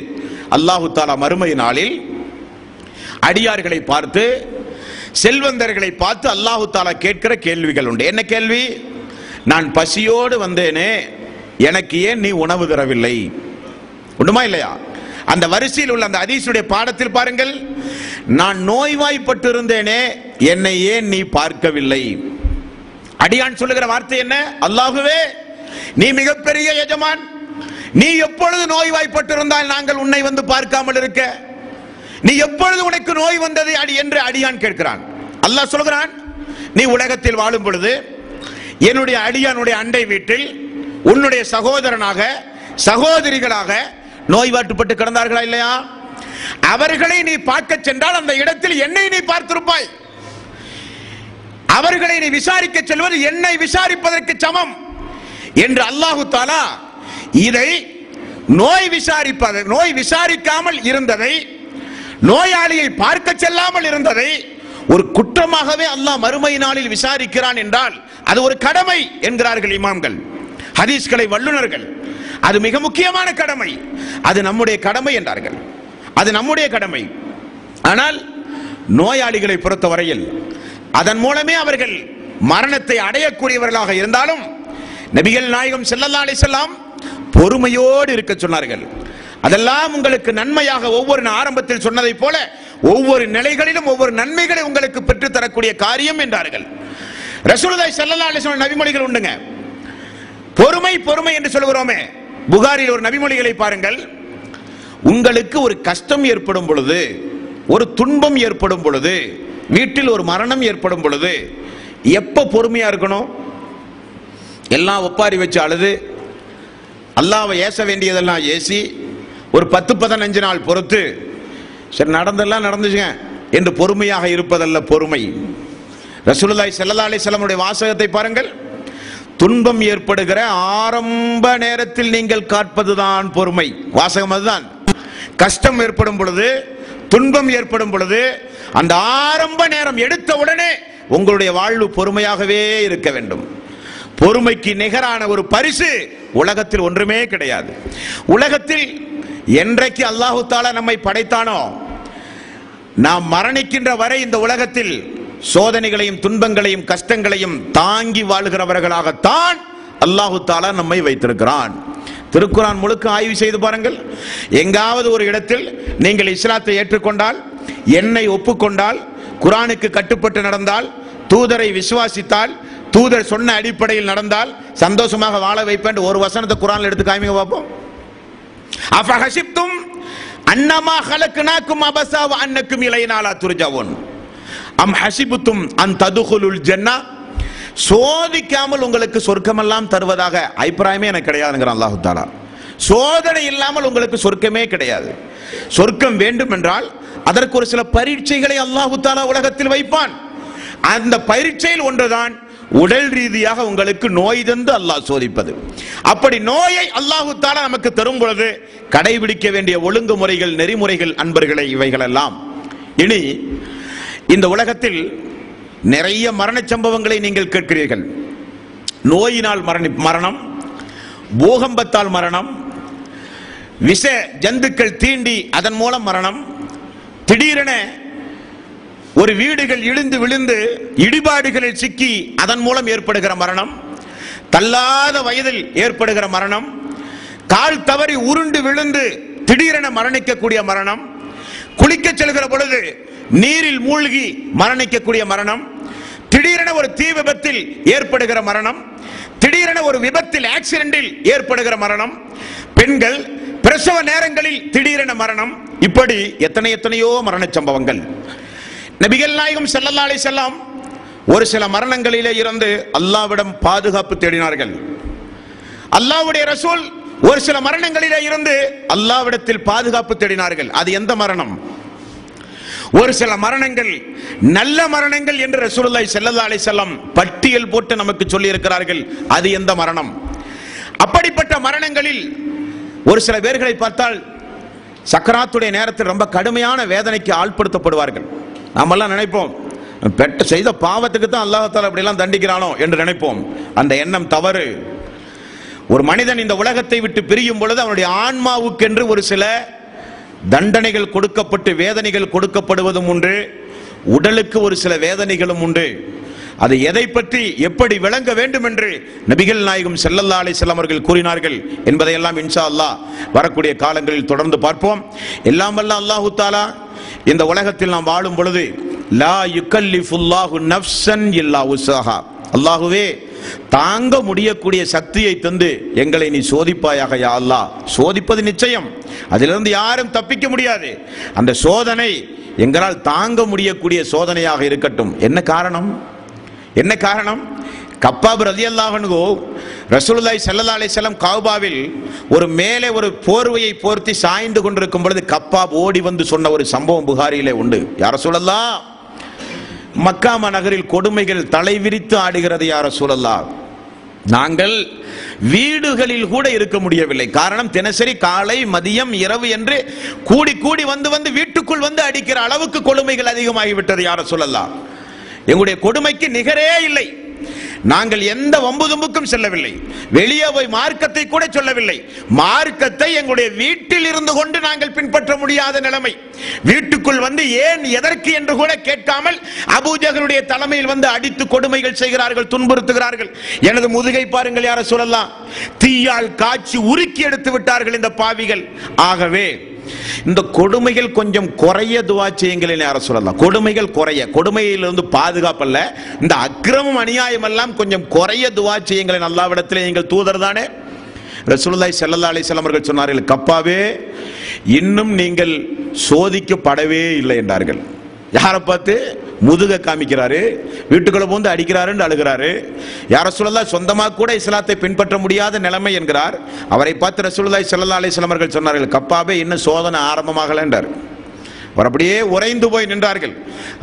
அல்லாஹு தஆலா மறுமை நாளில் அடியார்களை பார்த்து, செல்வந்தர்களை பார்த்து அல்லாஹு தஆலா கேட்கிற கேள்விகள் உண்டு. என்ன கேள்வி? நான் பசியோடு வந்தேனே, எனக்கு ஏன் நீ உணவு தரவில்லை? உண்டுமா இல்லையா? அந்த வரிசையில் உள்ள அந்த ஹதீஸுடைய பாடத்தில் பாருங்கள், நான் நோய்வாய்ப்பட்டு இருந்தேனே, என்னை ஏன் நீ பார்க்கவில்லை? அடியான் சொல்லுகிற வார்த்தை என்ன? அல்லாஹுவே, நீ மிகப்பெரிய எஜமான், நீ எப்பொழுது நோய்வாய்ப்பட்டு இருந்தால் நாங்கள் உன்னை வந்து பார்க்காமல் இருக்க? நீ எப்பொழுது உனக்கு நோய் வந்தது அடி என்று அடியான் கேட்கிறான். அல்லாஹ் சொல்கிறான், நீ உலகத்தில் வாழும் பொழுது என்னுடைய அடியானுடைய அண்டை வீட்டில் உன்னுடைய சகோதரனாக சகோதரிகளாக நோய்வாட்டுப்பட்டு கிடந்தார்களா இல்லையா? அவர்களை நீ பார்க்க சென்றால் அந்த இடத்தில் என்னை நீ பார்த்திருப்பாய். அவர்களை நீ விசாரிக்க செல்வது என்னை விசாரிப்பதற்கு சமம் என்று அல்லாஹு தஆலா இதை நோய் விசாரிக்காமல் இருந்ததை, நோயாளியை பார்க்க செல்லாமல் இருந்ததை ஒரு குற்றமாகவே அல்லாஹ் மறுமை நாளில் விசாரிக்கிறான் என்றால் அது ஒரு கடமை என்கிறார்கள் இமாம்கள், ஹதீஸ்களை வல்லுநர்கள். அது மிக முக்கியமான கடமை, அது நம்முடைய கடமை என்றார்கள். அது நம்முடைய கடமை. ஆனால் நோயாளிகளை பொறுத்தவரையில் அதன் மூலமே அவர்கள் மரணத்தை அடையக்கூடியவர்களாக இருந்தாலும் நபிகள் நாயகம் ஸல்லல்லாஹு அலைஹி வஸல்லம் பொறுமையோடு இருக்க சொன்னார்கள். அதெல்லாம் உங்களுக்கு நன்மையாக, ஒவ்வொரு ஆரம்பத்தில் சொன்னதை போல ஒவ்வொரு நிலைகளிலும் ஒவ்வொரு நன்மைகளை உங்களுக்கு பெற்றுத் தரக்கூடிய காரியம் என்றார்கள். ரசூலுல்லாஹி ஸல்லல்லாஹு அலைஹி வஸல்லம் நபிமொழிகள் உண்டுங்க. பொறுமை பொறுமை என்று சொல்கிறோமே, புகாரில் ஒரு நபிமொழிகளை பாருங்கள். உங்களுக்கு ஒரு கஷ்டம் ஏற்படும் பொழுது, ஒரு துன்பம் ஏற்படும் பொழுது, வீட்டில் ஒரு மரணம் ஏற்படும் பொழுது எப்ப பொறுமையா இருக்கணும்? எல்லாம் ஒப்பாரி வச்சு அழுது அல்லாஹ்வை ஏச வேண்டியதெல்லாம் ஏசி ஒரு 10-15 நாள் பொறுத்து சரி நடந்தெல்லாம் நடந்துச்சுங்க என்று பொறுமையாக இருப்பதல்ல பொறுமை. ரசூலுல்லாஹி ஸல்லல்லாஹு அலைஹி வஸல்லம் வாசகத்தை பாருங்கள். துன்பம் ஏற்படுகிற ஆரம்ப நேரத்தில் நீங்கள் காட்பதுதான் பொறுமை. வாசகம் அதுதான். கஷ்டம் ஏற்படும் பொழுது, துன்பம் ஏற்படும் பொழுது அந்த ஆரம்ப நேரம் எடுத்த உடனே உங்களுடைய வாழ்வு பொறுமையாகவே இருக்க வேண்டும். பொறுமைக்கு நிகரான ஒரு பரிசு உலகத்தில் ஒன்றுமே கிடையாது. உலகத்தில் என்றைக்கு அல்லாஹு தஆலா நம்மை படைத்தானோ, நாம் மரணிக்கின்ற வரை இந்த உலகத்தில் சோதனைகளையும் துன்பங்களையும் கஷ்டங்களையும் தாங்கி வாழ்கிறவர்களாகத்தான் அல்லாஹு தஆலா நம்மை வைத்திருக்கிறான். திருக்குர்ஆன் முழுக்க ஆய்வு செய்து பாருங்கள். எங்காவது ஒரு இடத்தில் நீங்கள் இஸ்லாத்தை ஏற்றுக்கொண்டால், என்னை ஒப்புக்கொண்டால், குர்ஆனுக்கு கட்டுப்பட்டு நடந்தால், தூதரை விசுவாசித்தால், தூதர் சொன்ன அடிப்படையில் நடந்தால் சந்தோஷமாக வாழ வைப்பேன் ஒரு வசனத்தை குர்ஆன்ல எடுத்து காமிங்க பார்ப்போம். அஃபஹசிப்தும் அன்னமா ஹலக்னாக்கும் அபஸா வ அன்னக்கும் இலைனா லா துர்ஜவுன் அம் ஹசிபுத்தும் அன் ததுகுலுல் ஜன்னah. சோதிக்காமல் உங்களுக்கு சொர்க்கமெல்லாம் தருவதாக அபிப்பிராயமே எனக்கு கிடையாதுங்கிறான் அல்லாஹ் தஆலா. சோதனை இல்லாமல் உங்களுக்கு சொர்க்கமே கிடையாது. சொர்க்கம் வேண்டும் என்றால் அதற்கு ஒரு சில பரீட்சைகளை அல்லாஹ் தஆலா உலகத்தில் வைப்பான். அந்த பரீட்சையில் ஒன்றுதான் உடல் ரீதியாக உங்களுக்கு நோய் தந்து அல்லாஹ் சோதிப்பது. அப்படி நோயை அல்லாஹ் தஆலா நமக்கு தரும் பொழுது கடைபிடிக்க வேண்டிய ஒழுங்குமுறைகள், நெறிமுறைகள் அன்பர்களை இவைகள் எல்லாம். இனி இந்த உலகத்தில் நிறைய மரண சம்பவங்களை நீங்கள் கேட்கிறீர்கள். நோயினால் மரணம், பூகம்பத்தால் மரணம், விஷ ஜந்துக்கள் தீண்டி அதன் மூலம் மரணம், திடீரென ஒரு வீடுகள் இடிந்து விழுந்து இடிபாடுகளில் சிக்கி அதன் மூலம் ஏற்படுகிற மரணம், தள்ளாத வயதில் ஏற்படுகிற மரணம், கால் தவறி உருண்டு விழுந்து திடீரென மரணிக்கக்கூடிய மரணம், குளிக்க செல்கிற பொழுது நீரில் மூழ்கி மரணிக்கக்கூடிய மரணம், திடீரென ஒரு தீ விபத்தில் ஏற்படுகிற மரணம், திடீரென ஒரு விபத்தில் ஆக்சிடென்டில் ஏற்படுகிற மரணம், பெண்கள் பிரசவ நேரங்களில் திடீரென மரணம், இப்படி எத்தனையோ மரண சம்பவங்கள். நபிகள் நாயகம் ஸல்லல்லாஹு அலைஹி வஸல்லம் ஒரு சில மரணங்களிலே இருந்து அல்லாஹ்விடம் பாதுகாப்பு தேடினார்கள். அல்லாஹ்வுடைய ரசூல் ஒரு சில மரணங்களிலே இருந்து அல்லாஹ்விடத்தில் பாதுகாப்பு தேடினார்கள். அது எந்த மரணம்? ஒரு சில மரணங்கள் நல்ல மரணங்கள் என்று ரசூலுல்லாஹி ஸல்லல்லாஹு அலைஹி வஸல்லம் பட்டியல் போட்டு நமக்கு சொல்லி இருக்கிறார்கள். அது எந்த மரணம்? அப்படிப்பட்ட மரணங்களில் ஒரு சில பேர்களை பார்த்தால் சக்கராத்துடைய நேரத்தில் ரொம்ப கடுமையான வேதனைக்கு ஆள்படுத்தப்படுவார்கள். நாமெல்லாம் நினைப்போம், பெற்ற செய்த பாவத்துக்கு தான் அல்லாஹ் தஆலா அப்படி எல்லாம் தண்டிக்கிறானோ என்று நினைப்போம். அந்த எண்ணம் தவறு. ஒரு மனிதன் இந்த உலகத்தை விட்டு பிரியும் பொழுது அவனுடைய ஆன்மாவுக்கென்று ஒரு சில தண்டனைகள் கொடுக்கப்பட்டு வேதனைகள் கொடுக்கப்படுவதும் உண்டு, உடலுக்கு ஒரு சில வேதனைகளும் உண்டு. அது எதை பற்றி எப்படி விளங்க வேண்டும் என்று நபிகள் நாயகம் ஸல்லல்லாஹு அலைஹி வஸல்லம் அவர்கள் கூறினார்கள் என்பதையெல்லாம் இன்ஷா அல்லாஹ் வரக்கூடிய காலங்களில் தொடர்ந்து பார்ப்போம். எல்லாம் வல்ல அல்லாஹ் தஆலா இந்த உலகத்தில் நாம் வாழும் பொழுது லா யுகல்லிஃபுல்லாஹு நஃப்ஸன் இல்லா உஸ்ஸாஹா, அல்லாஹ்வே தாங்க முடியக்கூடிய சக்தியை தந்து எங்களை நீ சோதிப்பாயாக யா அல்லாஹ். சோதிப்பது நிச்சயம், அதிலிருந்து யாரும் தப்பிக்க முடியாது. அந்த சோதனை எங்களால் தாங்க முடியக்கூடிய சோதனையாக இருக்கட்டும். என்ன காரணம்? என்ன காரணம்? கப்பாப் ரலியல்லாஹு அன்ஹு ரசூலுல்லாஹி ஸல்லல்லாஹு அலைஹி வஸல்லம் கஅபாவில் ஒரு மேலே ஒரு போர்வையை போர்த்தி சாய்ந்து கொண்டிருக்கும் பொழுது கப்பாப் ஓடி வந்து சொன்ன ஒரு சம்பவம் புகாரியிலே உண்டு. யா ரசூலல்லாஹ், மக்கா நகரில் கொடுமைகள் தலைவிரித்து ஆடுகிறது யா ரசூலல்லாஹ். நாங்கள் வீடுகளில் கூட இருக்க முடியவில்லை. காரணம், தினசரி காலை மதியம் இரவு என்று கூடி கூடி வந்து வீட்டுக்குள் வந்து அடிக்கிற அளவுக்கு கொடுமைகள் அதிகமாகிவிட்டது யா ரசூலல்லாஹ். எங்களுடைய கொடுமைக்கு நிகரே இல்லை. நாங்கள் எந்த வம்பு தும்புக்கும் செல்லவில்லை, வெளியே போய் மார்க்கத்தை கூட சொல்லவில்லை. மார்க்கத்தை எங்களுடைய வீட்டில் இருந்து கொண்டு நாங்கள் பின்பற்ற முடியாத நிலைமை. வீட்டுக்குள் வந்து ஏன் எதற்கு என்று கூட கேட்காமல் அபூஜஹலுடைய தலைமையில் வந்து அடித்து கொடுமைகள் செய்கிறார்கள், துன்புறுத்துகிறார்கள். எனது முதுகை பாருங்கள் யார சொல்லலாம், தீயால் காய்ச்சி உருக்கி எடுத்து விட்டார்கள் இந்த பாவிகள். ஆகவே இந்த கொடுமைகள் கொஞ்சம் குறைய துவா செய்யுங்கள் யார சொல்லலாம். கொடுமைகள் குறைய, கொடுமையிலிருந்து பாதுகாப்பல்ல, இந்த அக்கிரமம் அநியாயம் எல்லாம் கொஞ்சம் குறைய துவா செய்யுங்கள் அல்லாஹ்விடத்திலே. நீங்கள் தூதர் தானே. ரசூலுல்லாஹி ஸல்லல்லாஹு அலைஹி வஸல்லம் அவர்கள் சொன்னார்கள், கப்பாவே இன்னும் நீங்கள் சோதிக்கப்படவே இல்லை என்றார்கள். யாரை பார்த்து? முதுக காமிக்கிறாரு, வீட்டுக்குள்ள போந்து அடிக்கிறாரு, அழுகிறாரு. யார் ரசூலுல்லாஹ் சொந்தமாக கூட இஸ்லாத்தை பின்பற்ற முடியாத நிலைமை என்கிறார். அவரை பார்த்து ரசூலுல்லாஹி ஸல்லல்லாஹு அலைஹி வஸல்லம் அவர்கள் சொன்னார்கள், கப்பாவே இன்னும் சோதனை ஆரம்பமாகல என்றார். அவர் அப்படியே உறைந்து போய் நின்றார்கள்.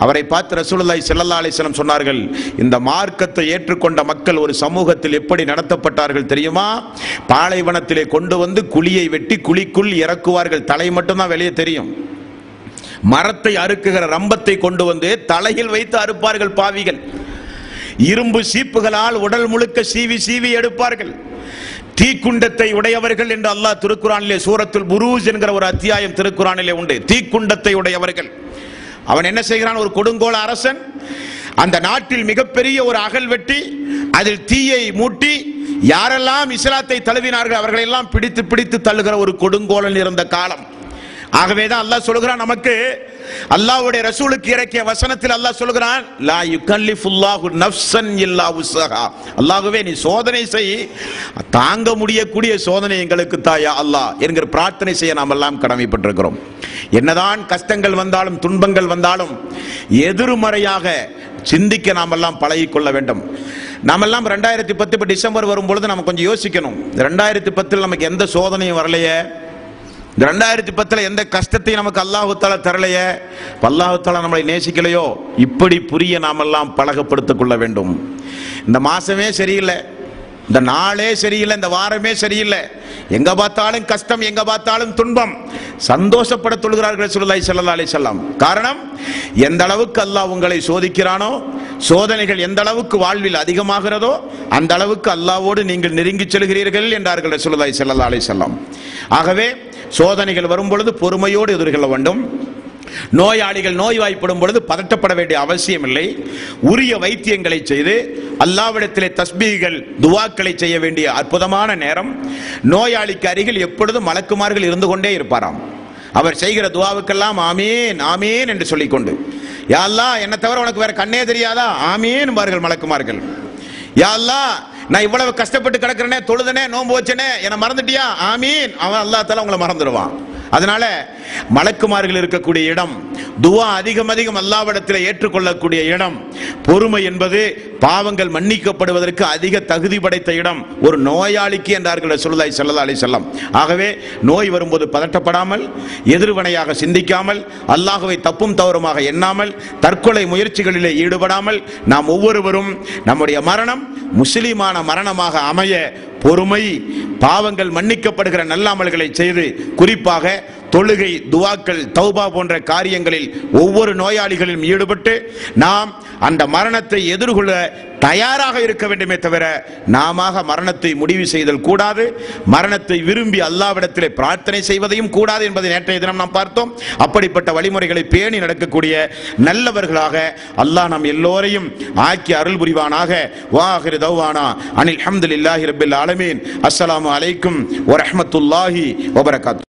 அவரை பார்த்து ரசூலுல்லாஹி ஸல்லல்லாஹு அலைஹி வஸல்லம் சொன்னார்கள், இந்த மார்க்கத்தை ஏற்றுக்கொண்ட மக்கள் ஒரு சமூகத்தில் எப்படி நடத்தப்பட்டார்கள் தெரியுமா? பாலைவனத்திலே கொண்டு வந்து குழியை வெட்டி குழிக்குள் இறக்குவார்கள், தலை மட்டும்தான் வெளியே தெரியும். மரத்தை அறுக்குகிற ரம்பத்தை கொண்டு வந்து தலையில் வைத்து அறுப்பார்கள் பாவிகள். இரும்பு சீப்புகளால் உடல் முழுக்க சீவி சீவி எடுப்பார்கள். தீக்குண்டத்தை உடையவர்கள் என்று அல்லாஹ் திருக்குரானிலே சூரத்துல் புரூஜ் என்கிற ஒரு அத்தியாயம் திருக்குரானிலே உண்டு. தீக்குண்டத்தை உடையவர்கள். அவன் என்ன செய்கிறான்? ஒரு கொடுங்கோல அரசன் அந்த நாட்டில் மிகப்பெரிய ஒரு அகல் வெட்டி அதில் தீயை மூட்டி யாரெல்லாம் இஸ்லாத்தை தழுவினார்கள் அவர்களை எல்லாம் பிடித்து பிடித்து தள்ளுகிற ஒரு கொடுங்கோலன் இருந்த காலம். ஆகவேதான் அல்லாஹ் சொல்கிறான், நமக்கு அல்லாஹ்வுடைய ரசூலுக்கு இறக்கிய வசனத்தில் அல்லாஹ் சொல்கிறான், லா யுகல்லிஃபுல்லாஹு நஃப்ஸன் இல்லா உஸ்ஸஹா. அல்லாஹ்வே நீ சோதனை செய், தாங்க முடியக்கூடிய சோதனை எங்களுக்கு தாயா அல்லாஹ் என்கிற பிரார்த்தனை செய்ய நாம் எல்லாம் கடமைப்பட்டிருக்கிறோம். என்னதான் கஷ்டங்கள் வந்தாலும் துன்பங்கள் வந்தாலும் எதிர்மறையாக சிந்திக்க நாம் எல்லாம் பழகிக்கொள்ள வேண்டும். நாம் எல்லாம் 2010 டிசம்பர் வரும் பொழுது நம்ம கொஞ்சம் யோசிக்கணும். 2010 நமக்கு எந்த சோதனையும் வரலையே, 2010 எந்த கஷ்டத்தையும் நமக்கு அல்லாஹ் தஆலா தரலையே, அல்லாஹ் தஆலா நம்மளை நேசிக்கலையோ, இப்படி புரிய நாம் எல்லாம் பழக்கப்படுத்திக் கொள்ள வேண்டும். இந்த மாசமே சரியில்லை, இந்த நாளே சரியில்லை, இந்த வாரமே சரியில்லை, எங்க பார்த்தாலும் கஷ்டம், எங்க பார்த்தாலும் துன்பம். சந்தோஷப்பட சொல்கிறார்கள் ரசூலுல்லாஹி ஸல்லல்லாஹு அலைஹி வஸல்லம். காரணம், எந்த அளவுக்கு அல்லாஹ் உங்களை சோதிக்கிறானோ, சோதனைகள் எந்த அளவுக்கு வாழ்வில் அதிகமாகிறதோ அந்த அளவுக்கு அல்லாஹ்வோடு நீங்கள் நெருங்கி செல்கிறீர்கள் என்றார்கள் ரசூலுல்லாஹி ஸல்லல்லாஹு அலைஹி வஸல்லம். ஆகவே சோதனைகள் வரும் பொழுது பொறுமையோடு எதிர்கொள்ள வேண்டும். நோயாளிகள் நோய்வாய்ப்படும் பொழுது பதட்டப்பட வேண்டிய அவசியம் இல்லை. உரிய வைத்தியங்களை செய்து அல்லாஹ்விடத்திலே தஸ்பீகள் துஆக்களை செய்ய வேண்டிய அற்புதமான நேரம். நோயாளிக்கு அருகில் எப்பொழுதும் மலக்குமார்கள் இருந்து கொண்டே இருப்பாராம். அவர் செய்கிற துஆவுக்கெல்லாம் ஆமீன் ஆமீன் என்று சொல்லிக்கொண்டு, யா அல்லாஹ் என்ன தவிர உனக்கு வேற கண்ணே தெரியாதா, ஆமீன் பார்கள் மலக்குமார்கள். யா அல்லாஹ் நான் இவ்வளவு கஷ்டப்பட்டு கிடக்கிறேனே, தொழுதனே, நோன்பு வச்சனே, என்ன மறந்துட்டியா, ஆமீன். அவன் அல்லாஹ் தஆலா உங்களை மறந்துடுவான். அதனால மலக்குமார்கள் இருக்கக்கூடிய இடம், துஆ அதிகம் அதிகம் அல்லாஹ்விடத்தில் ஏற்றுக்கொள்ளக்கூடிய இடம். பொறுமை என்பது பாவங்கள் மன்னிக்கப்படுவதற்கு அதிக தகுதி படைத்த இடம் ஒரு நோயாளிக்கு என்றார்கள் ரசூலுல்லாஹி ஸல்லல்லாஹு அலைஹி வஸல்லம். ஆகவே நோய் வரும்போது பதட்டப்படாமல், எதிர்வினையாக சிந்திக்காமல், அல்லாஹ்வை தப்பும் தவறுமாக எண்ணாமல், தற்கொலை முயற்சிகளிலே ஈடுபடாமல் நாம் ஒவ்வொருவரும் நம்முடைய மரணம் முஸ்லிமான மரணமாக அமைய பொறுமை, பாவங்கள் மன்னிக்கப்படுகிற நல்ல அமல்களை செய்து, குறிப்பாக தொழுகை, துஆக்கள், தௌபா போன்ற காரியங்களில் ஒவ்வொரு நோயாளிகளிலும் ஈடுபட்டு நாம் அந்த மரணத்தை எதிர்கொள்ள தயாராக இருக்க வேண்டுமே தவிர நாம மரணத்தை முடிவு செய்தல் கூடாது. மரணத்தை விரும்பி அல்லாஹ்விடத்திலே பிரார்த்தனை செய்வதையும் கூடாது என்பதை நேற்றைய தினம் நாம் பார்த்தோம். அப்படிப்பட்ட வழிமுறைகளை பேணி நடக்கக்கூடிய நல்லவர்களாக அல்லாஹ் நம் எல்லோரையும் ஆக்கி அருள் புரிவானாக. வாஹிரு தௌவானா அனில் ஹம்துலில்லாஹி ரப்பில் ஆலமீன். அஸ்ஸலாமு அலைக்கும் வ ரஹ்மத்துல்லாஹி வ பரகாத்துஹு.